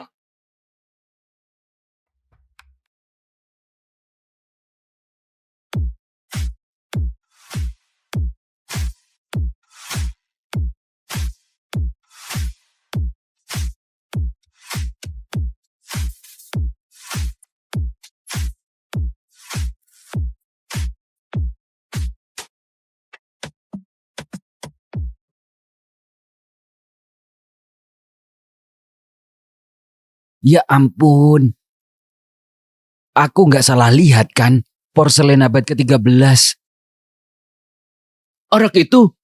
Ya ampun. Aku nggak salah lihat kan? Porselen abad ke-13. Orang itu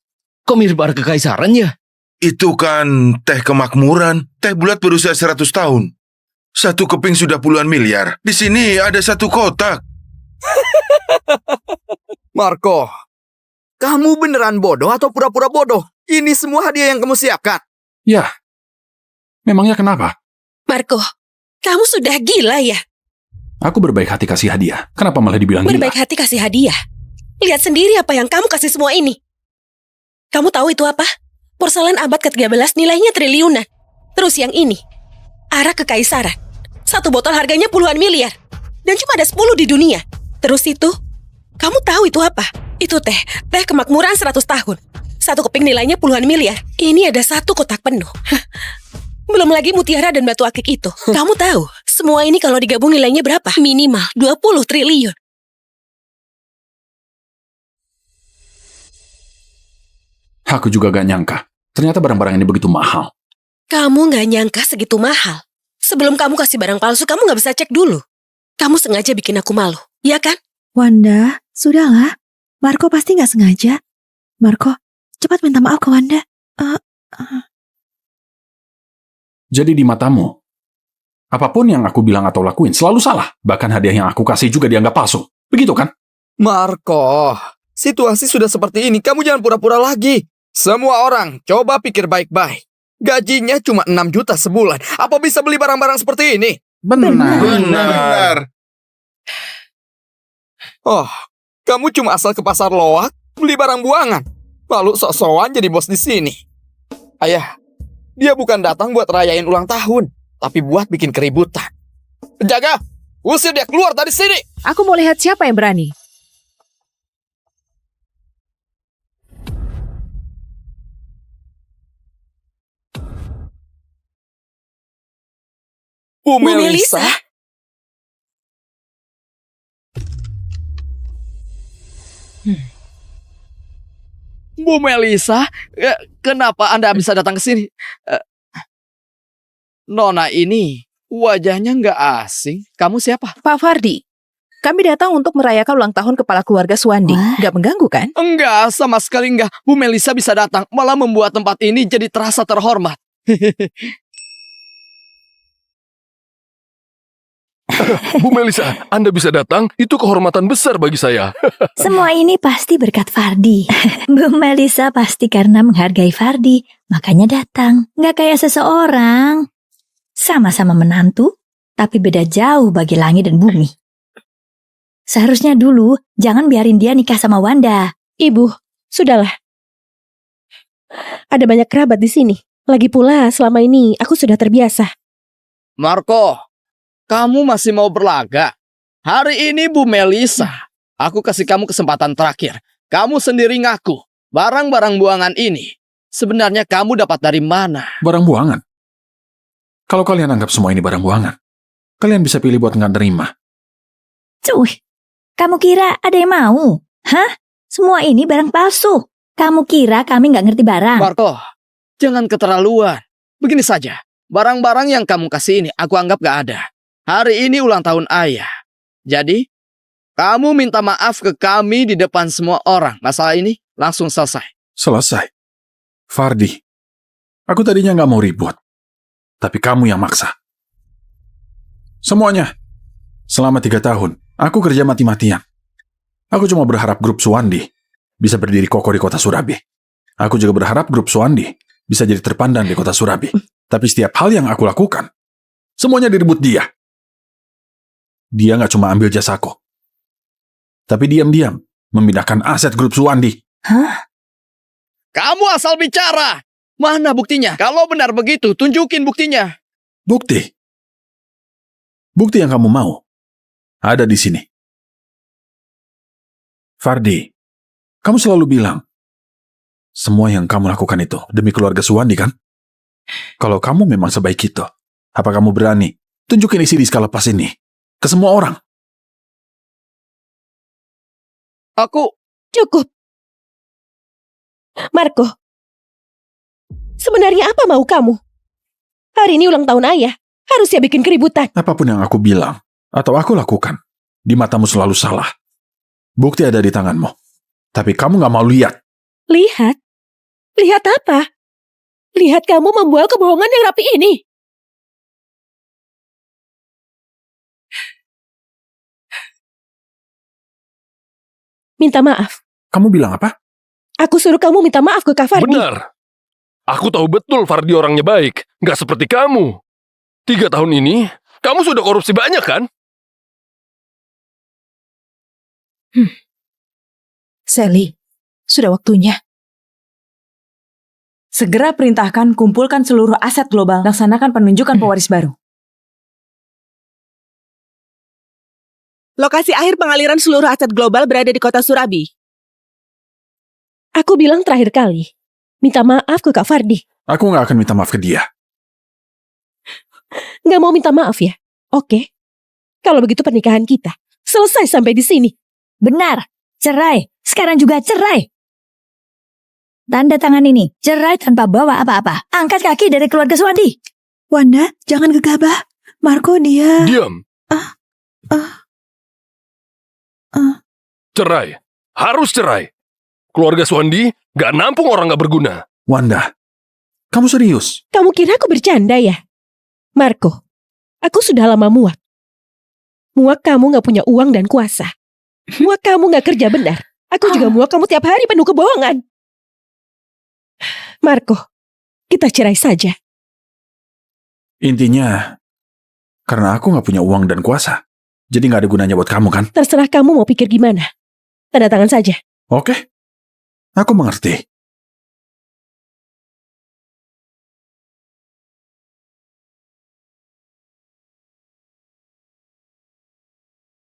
Kok mirip arah kekaisaran ya? Itu kan teh kemakmuran. Teh bulat berusia 100 tahun. Satu keping sudah puluhan miliar. Di sini ada satu kotak. Marco, kamu beneran bodoh atau pura-pura bodoh? Ini semua hadiah yang kamu siapkan. Ya, memangnya kenapa? Marco, kamu sudah gila ya? Aku berbaik hati kasih hadiah. Kenapa malah dibilang gila? Berbaik hati kasih hadiah. Lihat sendiri apa yang kamu kasih semua ini. Kamu tahu itu apa? Porselen abad ke-13 nilainya triliunan. Terus yang ini, arak kekaisaran. Satu botol harganya puluhan miliar. Dan cuma ada 10 di dunia. Terus itu, kamu tahu itu apa? Itu teh kemakmuran 100 tahun. Satu keping nilainya puluhan miliar. Ini ada satu kotak penuh. Belum lagi mutiara dan batu akik itu. Kamu tahu, semua ini kalau digabung nilainya berapa? Minimal 20 triliun. Aku juga gak nyangka. Ternyata barang-barang ini begitu mahal. Kamu gak nyangka segitu mahal. Sebelum kamu kasih barang palsu, kamu gak bisa cek dulu. Kamu sengaja bikin aku malu, ya kan? Wanda, sudahlah. Marco pasti gak sengaja. Marco, cepat minta maaf ke Wanda. Jadi di matamu, apapun yang aku bilang atau lakuin selalu salah. Bahkan hadiah yang aku kasih juga dianggap palsu. Begitu kan? Marco, situasi sudah seperti ini. Kamu jangan pura-pura lagi. Semua orang, coba pikir baik-baik. Gajinya cuma 6 juta sebulan. Apa bisa beli barang-barang seperti ini? Benar. Oh, kamu cuma asal ke pasar loak, beli barang buangan. Lalu sok-sokan jadi bos di sini. Ayah, dia bukan datang buat rayain ulang tahun, tapi buat bikin keributan. Penjaga, usir dia keluar dari sini. Aku mau lihat siapa yang berani. Bu Melissa? Bu Melissa, kenapa Anda bisa datang ke sini? Nona ini wajahnya nggak asing. Kamu siapa? Pak Fardi, kami datang untuk merayakan ulang tahun kepala keluarga Suwandi. Nggak mengganggu kan? Enggak, sama sekali enggak. Bu Melissa bisa datang, malah membuat tempat ini jadi terasa terhormat. Bu Melissa, Anda bisa datang, itu kehormatan besar bagi saya. Semua ini pasti berkat Fardi. Bu Melissa pasti karena menghargai Fardi, makanya datang. Nggak kayak seseorang. Sama-sama menantu, tapi beda jauh bagi langit dan bumi. Seharusnya dulu, jangan biarin dia nikah sama Wanda. Ibu, sudahlah. Ada banyak kerabat di sini. Lagi pula, selama ini aku sudah terbiasa. Marco, kamu masih mau berlaga? Hari ini Bu Melissa, aku kasih kamu kesempatan terakhir. Kamu sendiri ngaku, barang-barang buangan ini sebenarnya kamu dapat dari mana? Barang buangan? Kalau kalian anggap semua ini barang buangan, kalian bisa pilih buat nggak terima. Cuy, kamu kira ada yang mau? Hah? Semua ini barang palsu. Kamu kira kami nggak ngerti barang? Marco, jangan keterlaluan. Begini saja, barang-barang yang kamu kasih ini aku anggap gak ada. Hari ini ulang tahun ayah. Jadi, kamu minta maaf ke kami di depan semua orang. Masalah ini langsung selesai. Selesai? Fardi, aku tadinya nggak mau ribut. Tapi kamu yang maksa. Semuanya. Selama 3 tahun, aku kerja mati-matian. Aku cuma berharap grup Suwandi bisa berdiri kokoh di kota Surabi. Aku juga berharap grup Suwandi bisa jadi terpandang di kota Surabi. Tapi setiap hal yang aku lakukan, semuanya direbut dia. Dia nggak cuma ambil jasaku, tapi diam-diam memindahkan aset grup Suwandi. Hah? Kamu asal bicara. Mana buktinya? Kalau benar begitu, tunjukin buktinya. Bukti? Bukti yang kamu mau ada di sini. Fardi, kamu selalu bilang, semua yang kamu lakukan itu demi keluarga Suwandi kan? Kalau kamu memang sebaik itu, apa kamu berani tunjukin isi disk lepas ini ke semua orang? Aku... Cukup. Marco, sebenarnya apa mau kamu? Hari ini ulang tahun ayah, harusnya bikin keributan. Apapun yang aku bilang atau aku lakukan, di matamu selalu salah. Bukti ada di tanganmu, tapi kamu gak mau lihat. Lihat? Lihat apa? Lihat kamu membual kebohongan yang rapi ini. Minta maaf. Kamu bilang apa? Aku suruh kamu minta maaf ke Kak Fardi. Benar. Aku tahu betul Fardi orangnya baik. Nggak seperti kamu. 3 tahun ini, kamu sudah korupsi banyak kan? Sally, sudah waktunya. Segera perintahkan kumpulkan seluruh aset global, laksanakan penunjukan pewaris baru. Lokasi akhir pengaliran seluruh aset global berada di kota Surabi. Aku bilang terakhir kali, minta maaf ke Kak Fardi. Aku nggak akan minta maaf ke dia. Nggak mau minta maaf ya? Oke. Kalau begitu pernikahan kita selesai sampai di sini. Benar, cerai. Sekarang juga cerai. Tanda tangan ini, cerai tanpa bawa apa-apa. Angkat kaki dari keluarga Suwandi. Wanda, jangan gegabah. Marco dia... Diam. Cerai. Harus cerai. Keluarga Suwandi nggak nampung orang nggak berguna. Wanda, kamu serius? Kamu kira aku bercanda ya? Marco, aku sudah lama muak. Muak kamu nggak punya uang dan kuasa. Muak kamu nggak kerja benar. Aku juga muak kamu tiap hari penuh kebohongan. Marco, kita cerai saja. Intinya, karena aku nggak punya uang dan kuasa. Jadi nggak ada gunanya buat kamu kan? Terserah kamu mau pikir gimana. Tanda tangan saja. Oke, aku mengerti.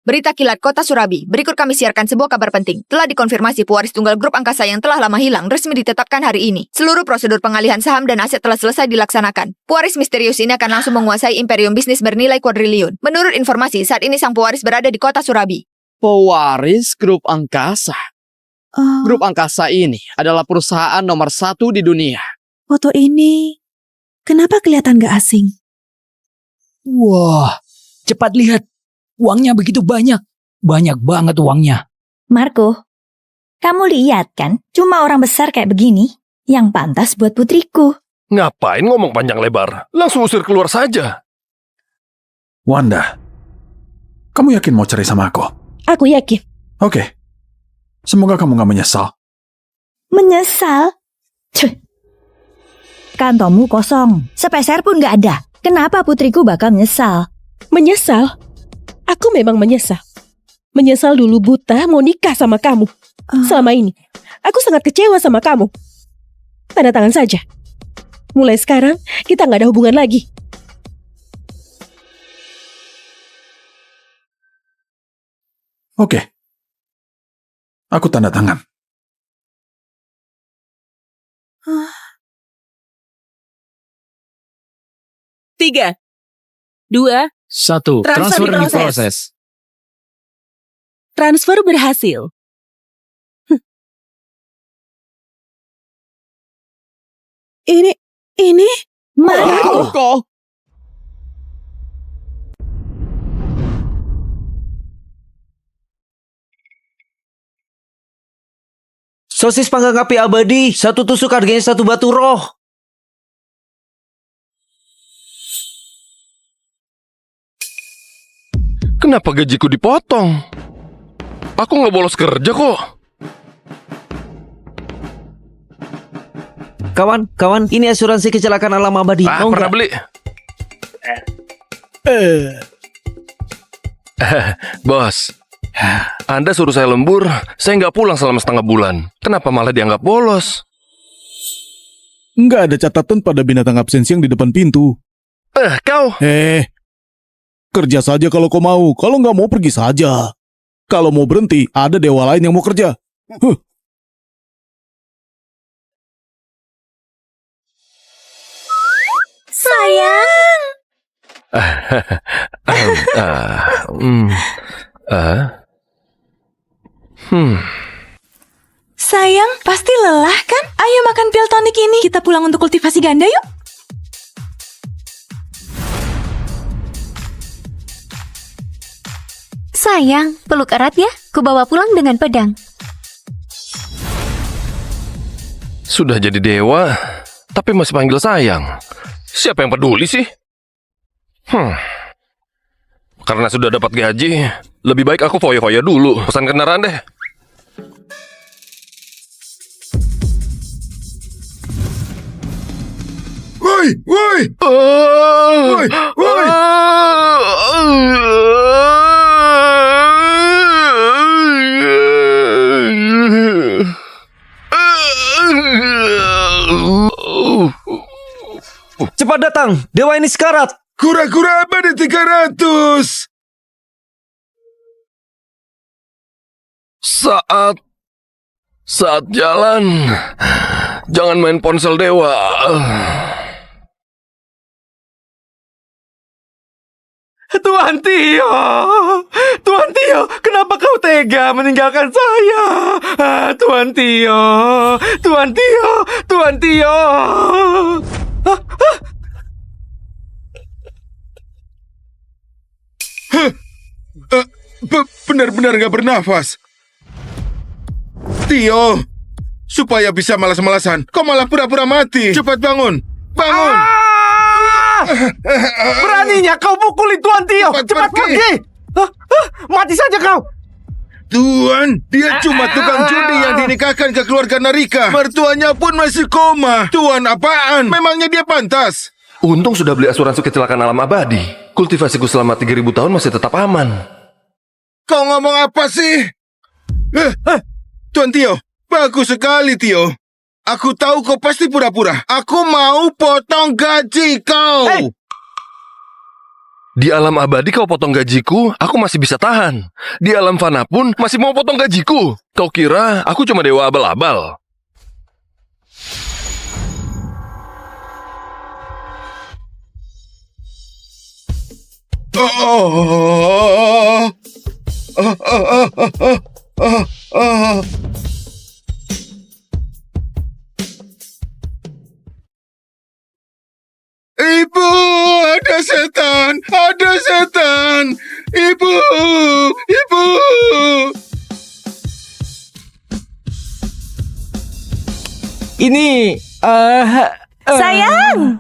Berita kilat Kota Surabi. Berikut kami siarkan sebuah kabar penting. Telah dikonfirmasi pewaris tunggal grup angkasa yang telah lama hilang resmi ditetapkan hari ini. Seluruh prosedur pengalihan saham dan aset telah selesai dilaksanakan. Pewaris misterius ini akan langsung menguasai imperium bisnis bernilai kuadriliun. Menurut informasi, saat ini sang pewaris berada di Kota Surabi. Pewaris grup angkasa. Grup angkasa ini adalah perusahaan nomor 1 di dunia. Foto ini, kenapa kelihatan gak asing? Wah, cepat lihat. Uangnya begitu banyak. Banyak banget uangnya. Marco, kamu lihat kan? Cuma orang besar kayak begini yang pantas buat putriku. Ngapain ngomong panjang lebar? Langsung usir keluar saja. Wanda, kamu yakin mau cerai sama aku? Aku yakin. Oke. Semoga kamu gak menyesal. Menyesal? Cuh. Kantongmu kosong. Sepeser pun gak ada. Kenapa putriku bakal menyesal? Menyesal? Aku memang menyesal. Menyesal dulu buta mau nikah sama kamu. Selama ini, aku sangat kecewa sama kamu. Tanda tangan saja. Mulai sekarang, kita nggak ada hubungan lagi. Oke. Aku tanda tangan. Tiga, 2, 1. Transfer diproses. Transfer berhasil. Ini Marco. Sosis panggang api abadi, 1 tusuk harganya 1 batu roh. Kenapa gajiku dipotong? Aku nggak bolos kerja kok. Kawan, ini asuransi kecelakaan alam abadi. Mau Pernah nggak? beli? Bos, Anda suruh saya lembur, saya nggak pulang selama setengah bulan. Kenapa malah dianggap bolos? Nggak ada catatan pada binatang absensi yang di depan pintu. Kau? Kerja saja kalau kau mau. Kalau nggak mau pergi saja. Kalau mau berhenti, ada dewa lain yang mau kerja. Sayang. Sayang, pasti lelah kan? Ayo makan pil tonik ini. Kita pulang untuk kultivasi ganda yuk. Sayang, peluk erat ya. Ku bawa pulang dengan pedang. Sudah jadi dewa, tapi masih panggil sayang. Siapa yang peduli sih? Karena sudah dapat gaji, lebih baik aku foya-foya dulu. Pesan kendaraan deh. Woi, woi! Woi, woi! Cepat datang, dewa ini sekarat. Kura-kura abadi 300. Saat jalan, jangan main ponsel dewa. Tuan Tio, Tuan Tio, kenapa kau tega meninggalkan saya? Tuan Tio, Tuan Tio, Tuan Tio. Benar-benar gak bernafas. Tio, supaya bisa malas-malasan, kau malah pura-pura mati. Cepat bangun, bangun. Beraninya kau pukuli Tuan Tio. Cepat pergi. Mati saja kau. Tuan, dia cuma tukang judi yang dinikahkan ke keluarga Narika. Mertuanya pun masih koma. Tuan apaan? Memangnya dia pantas? Untung sudah beli asuransi kecelakaan alam abadi. Kultivasiku selama 3000 tahun masih tetap aman. Kau ngomong apa sih? Tuan Tio, bagus sekali Tio. Aku tahu kau pasti pura-pura. Aku mau potong gaji kau. Di alam abadi kau potong gajiku, aku masih bisa tahan. Di alam fana pun masih mau potong gajiku. Kau kira aku cuma dewa abal-abal? Ibu, ada setan, ada setan. Ibu, ibu. Ini, Sayang!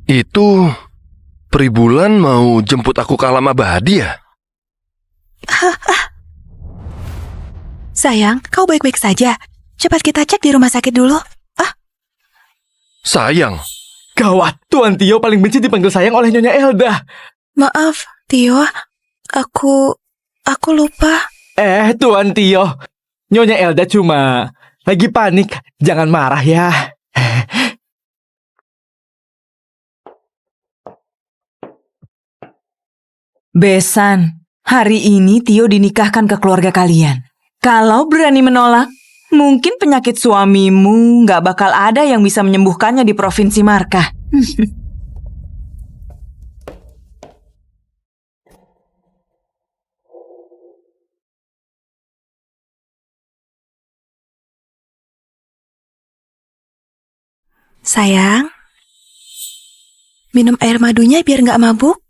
Itu Peribulan mau jemput aku ke alam abadi ya? Sayang, kau baik-baik saja. Cepat kita cek di rumah sakit dulu. Sayang. Gawat, Tuan Tio paling benci dipanggil sayang oleh Nyonya Elda. Maaf, Tio. Aku lupa. Tuan Tio. Nyonya Elda cuma lagi panik. Jangan marah ya. Besan, hari ini Tio dinikahkan ke keluarga kalian. Kalau berani menolak, mungkin penyakit suamimu nggak bakal ada yang bisa menyembuhkannya di Provinsi Marka. Sayang, minum air madunya biar nggak mabuk.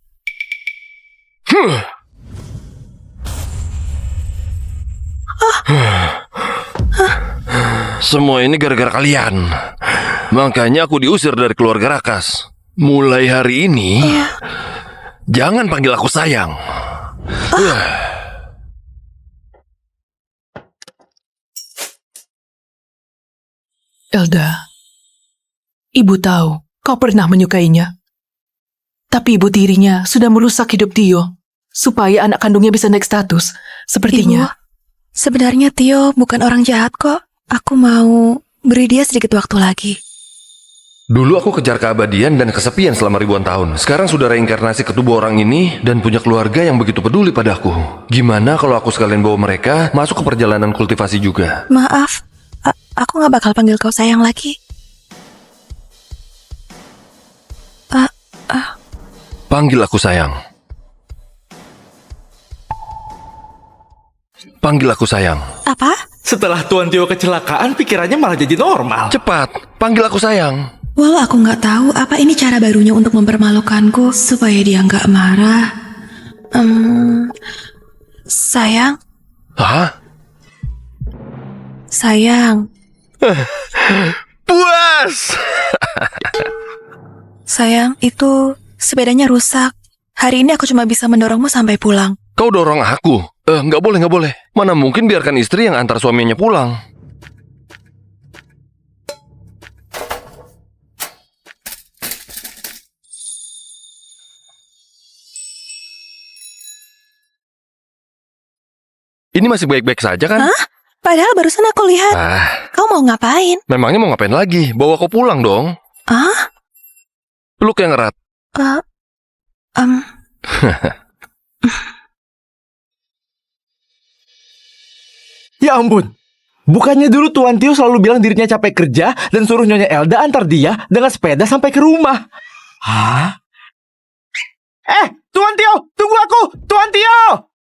Semua ini gara-gara kalian. Makanya aku diusir dari keluarga Rakas. Mulai hari ini, jangan panggil aku sayang. Elda, ibu tahu kau pernah menyukainya. Tapi ibu tirinya sudah merusak hidup Tio supaya anak kandungnya bisa naik status. Sepertinya. Ibu, sebenarnya Tio bukan orang jahat kok. Aku mau beri dia sedikit waktu lagi. Dulu aku kejar keabadian dan kesepian selama ribuan tahun. Sekarang sudah reinkarnasi ke tubuh orang ini dan punya keluarga yang begitu peduli padaku. Gimana kalau aku sekalian bawa mereka masuk ke perjalanan kultivasi juga? Maaf, aku gak bakal panggil kau sayang lagi. Panggil aku sayang. Panggil aku sayang. Apa? Setelah Tuan Tio kecelakaan, pikirannya malah jadi normal. Cepat, panggil aku sayang. Walau aku nggak tahu apa ini cara barunya untuk mempermalukanku supaya dia nggak marah. Sayang. Hah? Sayang. Puas! Sayang, itu sepedanya rusak. Hari ini aku cuma bisa mendorongmu sampai pulang. Kau dorong aku? Nggak boleh. Mana mungkin biarkan istri yang antar suaminya pulang. Ini masih baik-baik saja kan? Hah? Padahal barusan aku lihat. Kau mau ngapain? Memangnya mau ngapain lagi? Bawa kau pulang dong. Ah? Peluk yang erat. Ya ampun. Bukannya dulu Tuan Tio selalu bilang dirinya capek kerja dan suruh Nyonya Elda antar dia dengan sepeda sampai ke rumah. Hah? Tuan Tio, tunggu aku! Tuan Tio!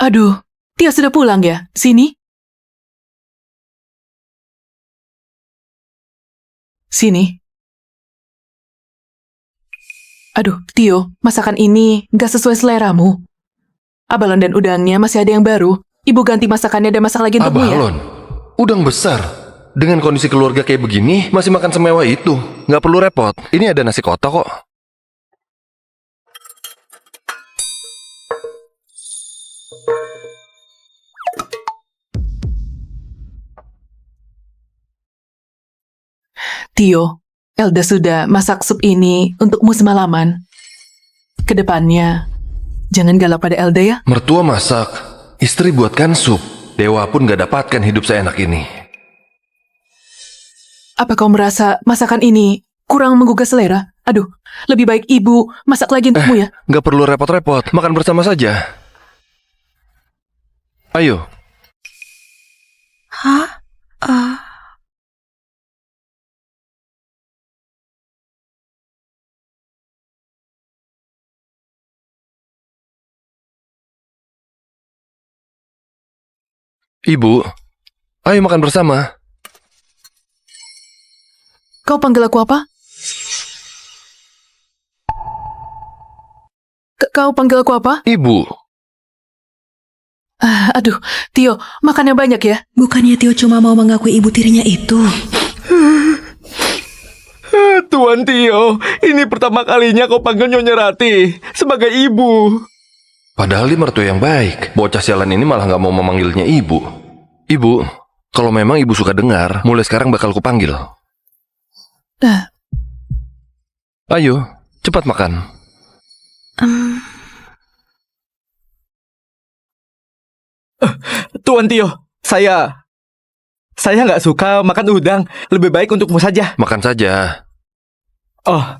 Aduh, Tio sudah pulang ya? Sini. Sini. Aduh, Tio, masakan ini gak sesuai seleramu. Abalon dan udangnya masih ada yang baru. Ibu ganti masakannya dan masak lagi untukmu ya. Abalon? Udang besar? Dengan kondisi keluarga kayak begini, masih makan semewah itu. Nggak perlu repot. Ini ada nasi kotak kok. Tio, Elda sudah masak sup ini untukmu semalaman. Kedepannya, jangan galak pada Elda ya. Mertua masak, istri buatkan sup. Dewa pun gak dapatkan hidup seenak ini. Apa kau merasa masakan ini kurang menggugah selera? Aduh, lebih baik ibu masak lagi untukmu ya. Gak perlu repot-repot, makan bersama saja. Ayo. Hah? Ibu, ayo makan bersama. Kau panggil aku apa? Kau panggil aku apa? Ibu. Aduh, Tio, makan yang banyak ya. Bukannya Tio cuma mau mengakui ibu tirinya itu. Tuan Tio, ini pertama kalinya kau panggil Nyonya Rati sebagai ibu. Padahal dia mertua yang baik. Bocah sialan ini malah gak mau memanggilnya ibu. Ibu, kalau memang ibu suka dengar, mulai sekarang bakal kupanggil. Ayo, cepat makan. Tuan Tio, saya nggak suka makan udang. Lebih baik untukmu saja. Makan saja. Oh.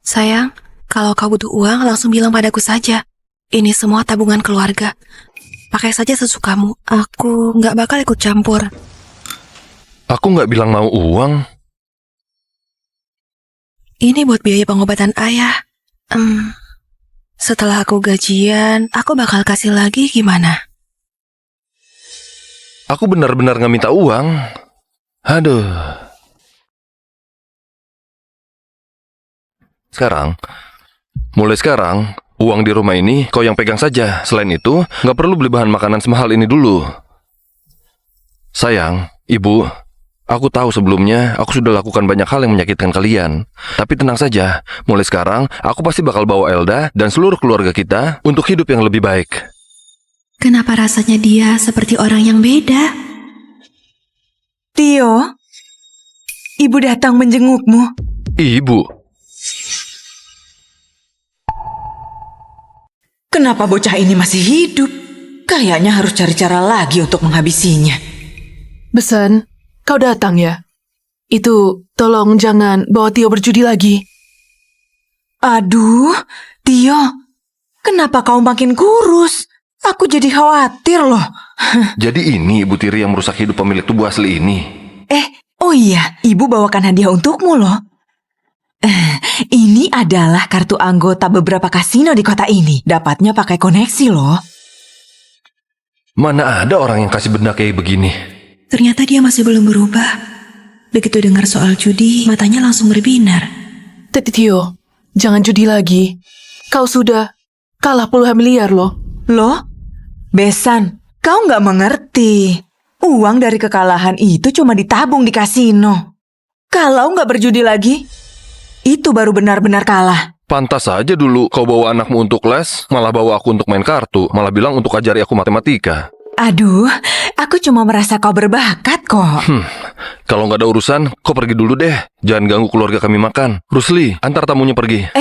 Sayang, kalau kau butuh uang langsung bilang padaku saja. Ini semua tabungan keluarga. Pakai saja sesukamu. Aku nggak bakal ikut campur. Aku nggak bilang mau uang. Ini buat biaya pengobatan ayah. Setelah aku gajian, aku bakal kasih lagi gimana? Aku benar-benar nggak minta uang. Aduh. Mulai sekarang, uang di rumah ini kau yang pegang saja. Selain itu, nggak perlu beli bahan makanan semahal ini dulu. Sayang, ibu, aku tahu sebelumnya aku sudah lakukan banyak hal yang menyakitkan kalian. Tapi tenang saja, mulai sekarang aku pasti bakal bawa Elda dan seluruh keluarga kita untuk hidup yang lebih baik. Kenapa rasanya dia seperti orang yang beda? Tio, ibu datang menjengukmu. Ibu. Kenapa bocah ini masih hidup? Kayaknya harus cari cara lagi untuk menghabisinya. Besan, kau datang ya? Itu, tolong jangan bawa Tio berjudi lagi. Aduh, Tio, kenapa kau makin kurus? Aku jadi khawatir loh. Jadi ini ibu tiri yang merusak hidup pemilik tubuh asli ini. Oh iya, ibu bawakan hadiah untukmu loh. Ini adalah kartu anggota beberapa kasino di kota ini. Dapatnya pakai koneksi loh. Mana ada orang yang kasih benda kayak begini? Ternyata dia masih belum berubah. Begitu dengar soal judi, matanya langsung berbinar. Tio, jangan judi lagi. Kau sudah kalah puluhan miliar loh. Loh? Besan, kau nggak mengerti. Uang dari kekalahan itu cuma ditabung di kasino. Kalau nggak berjudi lagi, itu baru benar-benar kalah. Pantas saja dulu kau bawa anakmu untuk les, malah bawa aku untuk main kartu, malah bilang untuk ajari aku matematika. Aduh, aku cuma merasa kau berbakat kok. Kalau nggak ada urusan, kau pergi dulu deh. Jangan ganggu keluarga kami makan. Rusli, antar tamunya pergi.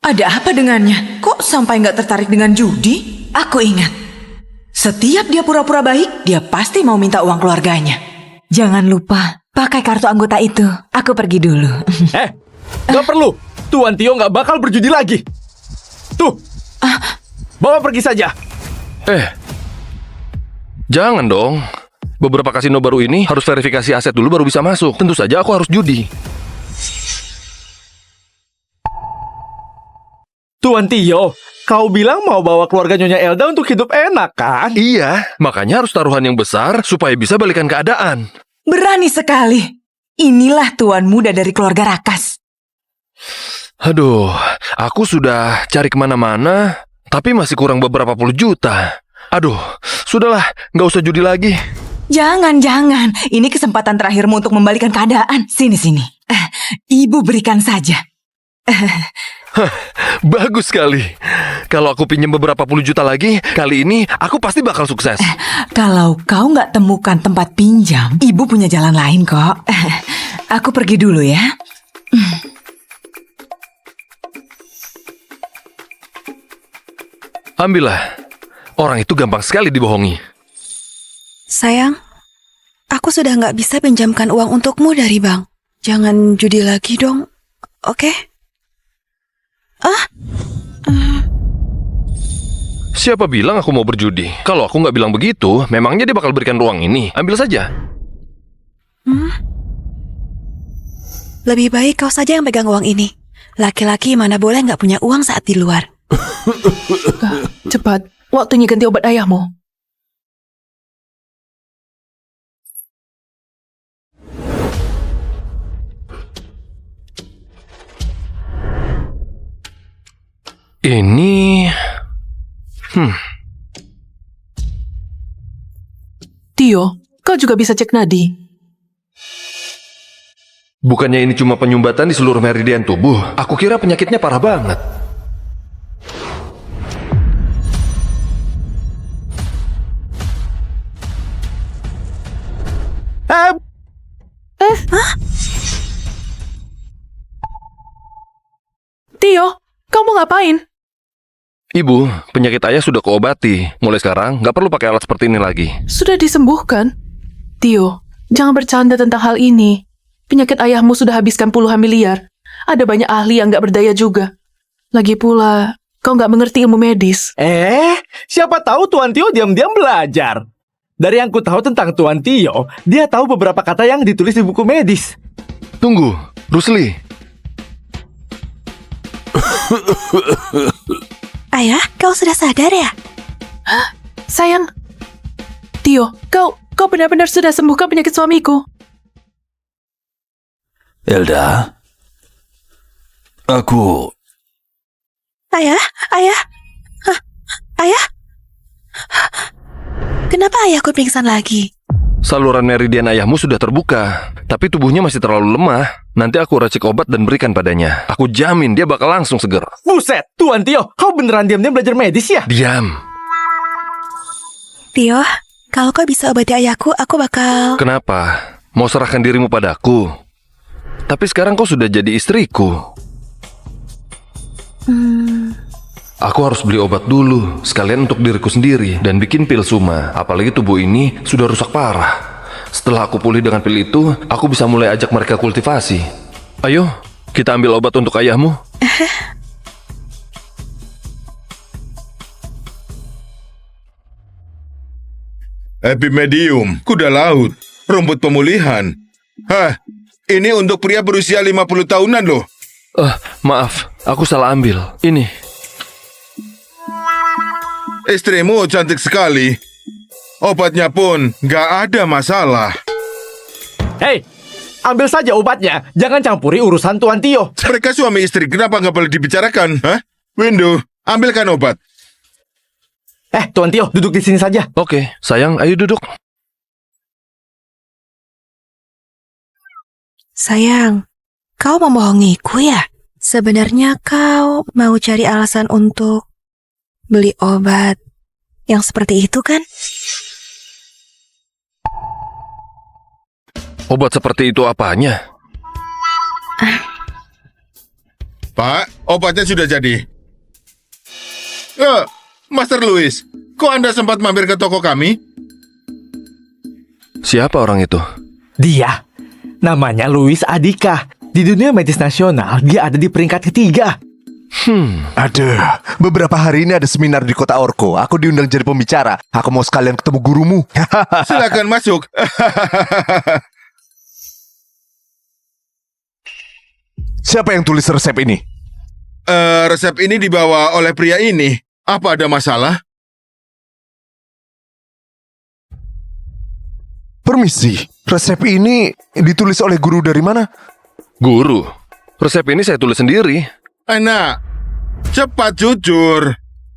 Ada apa dengannya? Kok sampai nggak tertarik dengan judi? Aku ingat, setiap dia pura-pura baik, dia pasti mau minta uang keluarganya. Jangan lupa, pakai kartu anggota itu. Aku pergi dulu. Gak perlu. Tuan Tio gak bakal berjudi lagi. Tuh, bawa pergi saja. Jangan dong. Beberapa kasino baru ini harus verifikasi aset dulu baru bisa masuk. Tentu saja aku harus judi. Tuan Tio, kau bilang mau bawa keluarga Nyonya Elda untuk hidup enak kan? Iya, makanya harus taruhan yang besar supaya bisa balikan keadaan. Berani sekali. Inilah tuan muda dari keluarga Rakas. Aduh, aku sudah cari kemana-mana, tapi masih kurang beberapa puluh juta. Aduh, sudahlah, nggak usah judi lagi. Jangan. Ini kesempatan terakhirmu untuk membalikan keadaan. Sini. Ibu berikan saja. Bagus sekali. Kalau aku pinjam beberapa puluh juta lagi, kali ini aku pasti bakal sukses. Kalau kau nggak temukan tempat pinjam, ibu punya jalan lain kok. Aku pergi dulu ya. Ambillah. Orang itu gampang sekali dibohongi. Sayang, aku sudah nggak bisa pinjamkan uang untukmu dari bank. Jangan judi lagi dong, oke? Siapa bilang aku mau berjudi? Kalau aku nggak bilang begitu, memangnya dia bakal berikan ruang ini. Ambil saja. Lebih baik kau saja yang pegang uang ini. Laki-laki mana boleh nggak punya uang saat di luar. Cepat, waktunya ganti obat ayahmu. Ini... Tio, kau juga bisa cek nadi. Bukannya ini cuma penyumbatan di seluruh meridian tubuh? Aku kira penyakitnya parah banget. Tio, kamu ngapain? Ibu, penyakit ayah sudah keobati. Mulai sekarang, nggak perlu pakai alat seperti ini lagi. Sudah disembuhkan? Tio, jangan bercanda tentang hal ini. Penyakit ayahmu sudah habiskan puluhan miliar. Ada banyak ahli yang nggak berdaya juga. Lagi pula, kau nggak mengerti ilmu medis. Siapa tahu Tuan Tio diam-diam belajar. Dari yang ku tahu tentang Tuan Tio, dia tahu beberapa kata yang ditulis di buku medis. Tunggu, Rusli. Ayah, kau sudah sadar ya? Hah? Sayang. Tio, kau benar-benar sudah sembuhkan penyakit suamiku. Elda, aku... Ayah. Ayah? Kenapa ayahku pingsan lagi? Saluran meridian ayahmu sudah terbuka, tapi tubuhnya masih terlalu lemah. Nanti aku racik obat dan berikan padanya. Aku jamin dia bakal langsung seger. Buset, Tuan Tio, kau beneran diam-diam belajar medis ya? Diam. Tio, kalau kau bisa obati ayahku, aku bakal... Kenapa? Mau serahkan dirimu padaku? Tapi sekarang kau sudah jadi istriku. Aku harus beli obat dulu, sekalian untuk diriku sendiri, dan bikin pil Suma. Apalagi tubuh ini sudah rusak parah. Setelah aku pulih dengan pil itu, aku bisa mulai ajak mereka kultivasi. Ayo, kita ambil obat untuk ayahmu. Epimedium, kuda laut, rumput pemulihan. Hah, ini untuk pria berusia 50 tahunan loh. Maaf, aku salah ambil. Ini. Istrimu cantik sekali. Obatnya pun nggak ada masalah. Hei, ambil saja obatnya. Jangan campuri urusan Tuan Tio. Mereka suami istri, kenapa nggak boleh dibicarakan? Hah? Windu, ambilkan obat. Tuan Tio, duduk di sini saja. Oke, sayang, ayo duduk. Sayang, kau membohongiku ya? Sebenarnya kau mau cari alasan untuk beli obat yang seperti itu kan? Obat seperti itu apanya? Pak, obatnya sudah jadi. Master Louis, kok Anda sempat mampir ke toko kami? Siapa orang itu? Dia. Namanya Louis Adika. Di dunia medis nasional, dia ada di peringkat ketiga. Aduh, beberapa hari ini ada seminar di kota Orko. Aku diundang jadi pembicara. Aku mau sekalian ketemu gurumu. Silakan masuk. Siapa yang tulis resep ini? Resep ini dibawa oleh pria ini. Apa ada masalah? Permisi, resep ini ditulis oleh guru dari mana? Guru? Resep ini saya tulis sendiri. Enak, cepat jujur.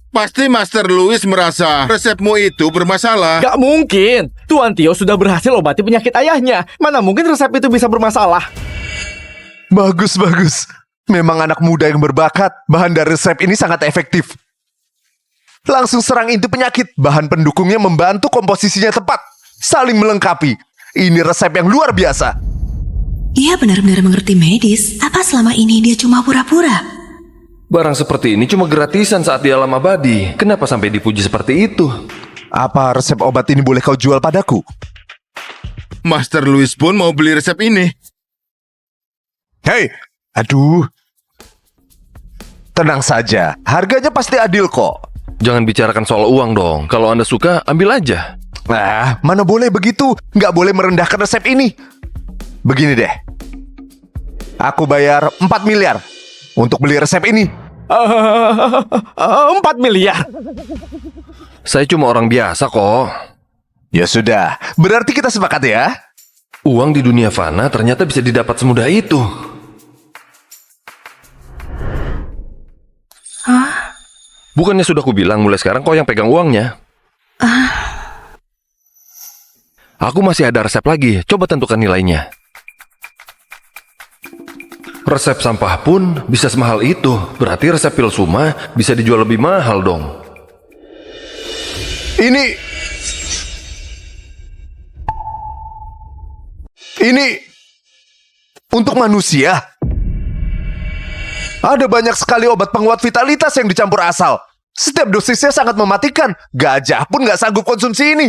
Pasti Master Louis merasa resepmu itu bermasalah. Gak mungkin. Tuan Tio sudah berhasil obati penyakit ayahnya. Mana mungkin resep itu bisa bermasalah? Bagus, bagus. Memang anak muda yang berbakat. Bahan dari resep ini sangat efektif. Langsung serang inti penyakit. Bahan pendukungnya membantu komposisinya tepat. Saling melengkapi. Ini resep yang luar biasa. Dia benar-benar mengerti medis. Apa selama ini dia cuma pura-pura? Barang seperti ini cuma gratisan saat di alam abadi. Kenapa sampai dipuji seperti itu? Apa resep obat ini boleh kau jual padaku? Master Louis pun mau beli resep ini. Hei, aduh. Tenang saja, harganya pasti adil kok. Jangan bicarakan soal uang dong. Kalau Anda suka, ambil aja. Nah, mana boleh begitu. Nggak boleh merendahkan resep ini. Begini deh. Aku bayar 4 miliar untuk beli resep ini. 4 miliar? Saya cuma orang biasa kok. Ya sudah, berarti kita sepakat ya? Uang di dunia fana ternyata bisa didapat semudah itu. Bukannya sudah kubilang mulai sekarang kau yang pegang uangnya? Aku masih ada resep lagi, coba tentukan nilainya. Resep sampah pun bisa semahal itu, berarti resep pil Suma bisa dijual lebih mahal dong. Ini untuk manusia. Ada banyak sekali obat penguat vitalitas yang dicampur asal. Setiap dosisnya sangat mematikan. Gajah pun nggak sanggup konsumsi ini.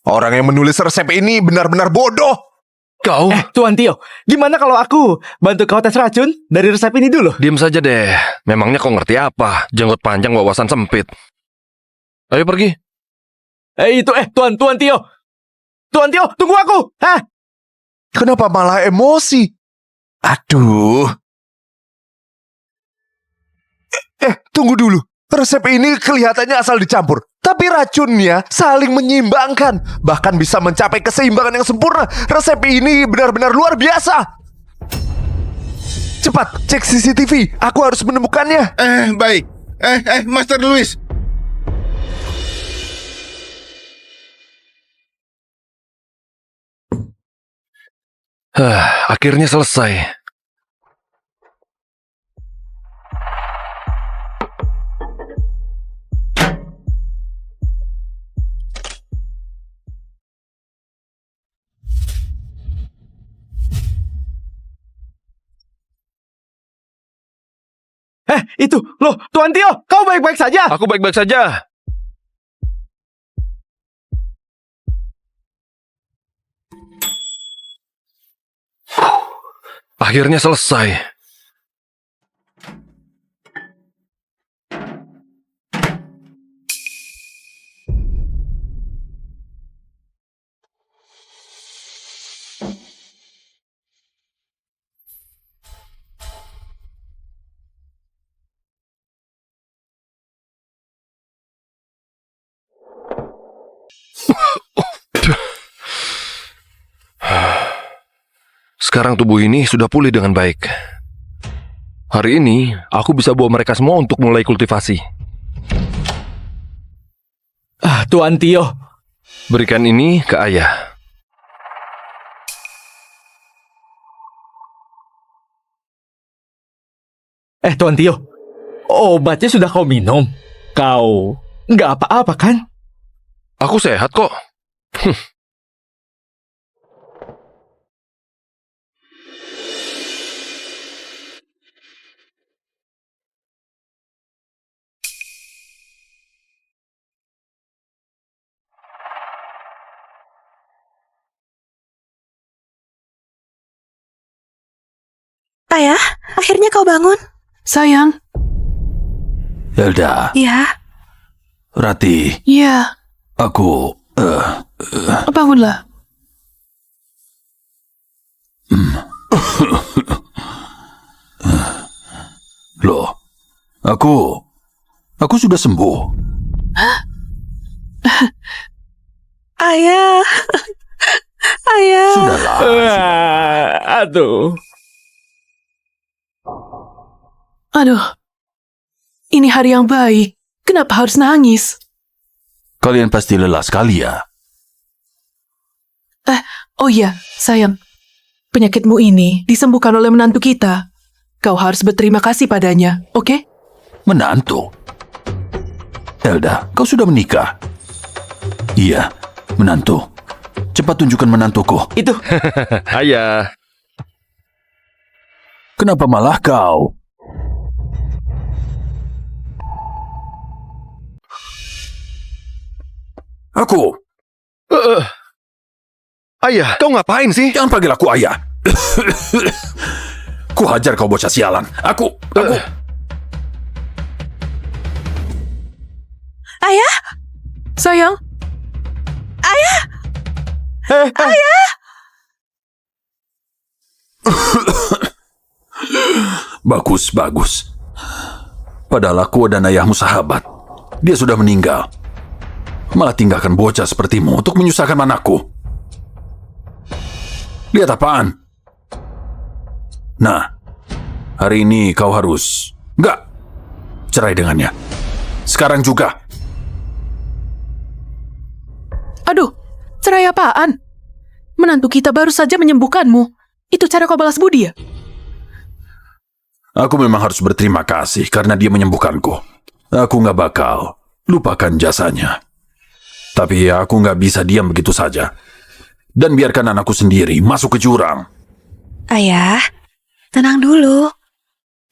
Orang yang menulis resep ini benar-benar bodoh. Kau? Tuan Tio, gimana kalau aku bantu kau tes racun dari resep ini dulu? Diam saja deh. Memangnya kau ngerti apa? Jenggot panjang, wawasan sempit. Ayo pergi. Tuan Tio. Tuan Tio, tunggu aku. Kenapa malah emosi? Aduh. Tunggu dulu. Resep ini kelihatannya asal dicampur. Tapi racunnya saling menyeimbangkan. Bahkan bisa mencapai keseimbangan yang sempurna. Resep ini benar-benar luar biasa. Cepat, cek CCTV. Aku harus menemukannya. Baik. Master Louis. Akhirnya selesai. Itu, loh, Tuan Tio, kau baik-baik saja? Aku baik-baik saja. Akhirnya selesai. Sekarang tubuh ini sudah pulih dengan baik. Hari ini, aku bisa bawa mereka semua untuk mulai kultivasi. Tuan Tio. Berikan ini ke ayah. Tuan Tio. Obatnya sudah kau minum. Kau nggak apa-apa kan? Aku sehat kok. Ayah, akhirnya kau bangun. Sayang. Elda, Ya, Rati, Iya, aku... bangunlah. Loh, aku sudah sembuh. ayah. Ayah. Sudahlah. Aduh. Aduh, ini hari yang baik. Kenapa harus nangis? Kalian pasti lelah sekali ya. Oh iya, sayang. Penyakitmu ini disembuhkan oleh menantu kita. Kau harus berterima kasih padanya, oke? Menantu? Elda, kau sudah menikah? Iya, menantu. Cepat tunjukkan menantuku. Itu. Ayah. Kenapa malah kau? Aku. Ayah, kau ngapain sih? Jangan panggil aku ayah. Ku hajar kau bocah sialan. Aku. Ayah. Sayang. Ayah. Ayah. Bagus, bagus. Padahal aku dan ayahmu sahabat. Dia sudah meninggal. Malah tinggalkan bocah sepertimu untuk menyusahkan anakku. Lihat apaan? Nah, hari ini kau harus... Enggak. Cerai dengannya. Sekarang juga. Aduh, cerai apaan? Menantu kita baru saja menyembuhkanmu. Itu cara kau balas budi ya? Aku memang harus berterima kasih karena dia menyembuhkanku. Aku nggak bakal lupakan jasanya. Tapi aku nggak bisa diam begitu saja. Dan biarkan anakku sendiri masuk ke jurang. Ayah, tenang dulu.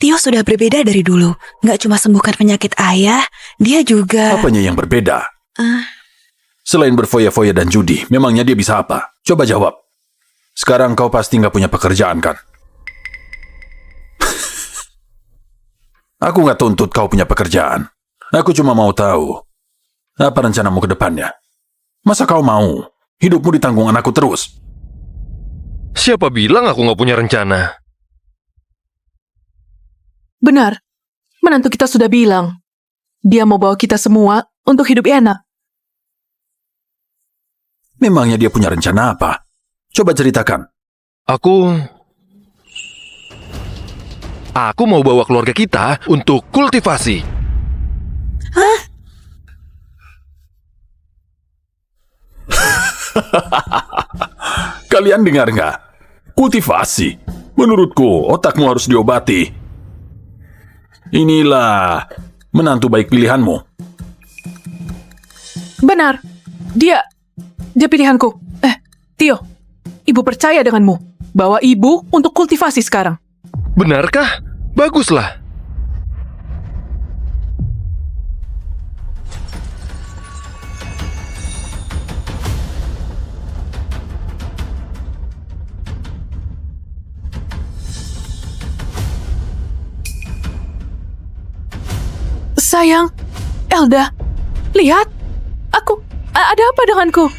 Tio sudah berbeda dari dulu. Nggak cuma sembuhkan penyakit ayah, dia juga... Apanya yang berbeda? Selain berfoya-foya dan judi, memangnya dia bisa apa? Coba jawab. Sekarang kau pasti nggak punya pekerjaan, kan? Aku nggak tuntut kau punya pekerjaan. Aku cuma mau tahu, apa rencanamu ke depannya? Masa kau mau hidupmu ditanggung anakku terus? Siapa bilang aku nggak punya rencana? Benar. Menantu kita sudah bilang. Dia mau bawa kita semua untuk hidup enak. Memangnya dia punya rencana apa? Coba ceritakan. Aku mau bawa keluarga kita untuk kultivasi. Hah? Kalian dengar nggak? Kultivasi. Menurutku, otakmu harus diobati. Inilah menantu baik pilihanmu. Benar. Dia pilihanku. Tio, ibu percaya denganmu. Bawa ibu untuk kultivasi sekarang. Benarkah? Baguslah. Sayang, Elda, lihat. Ada apa denganku?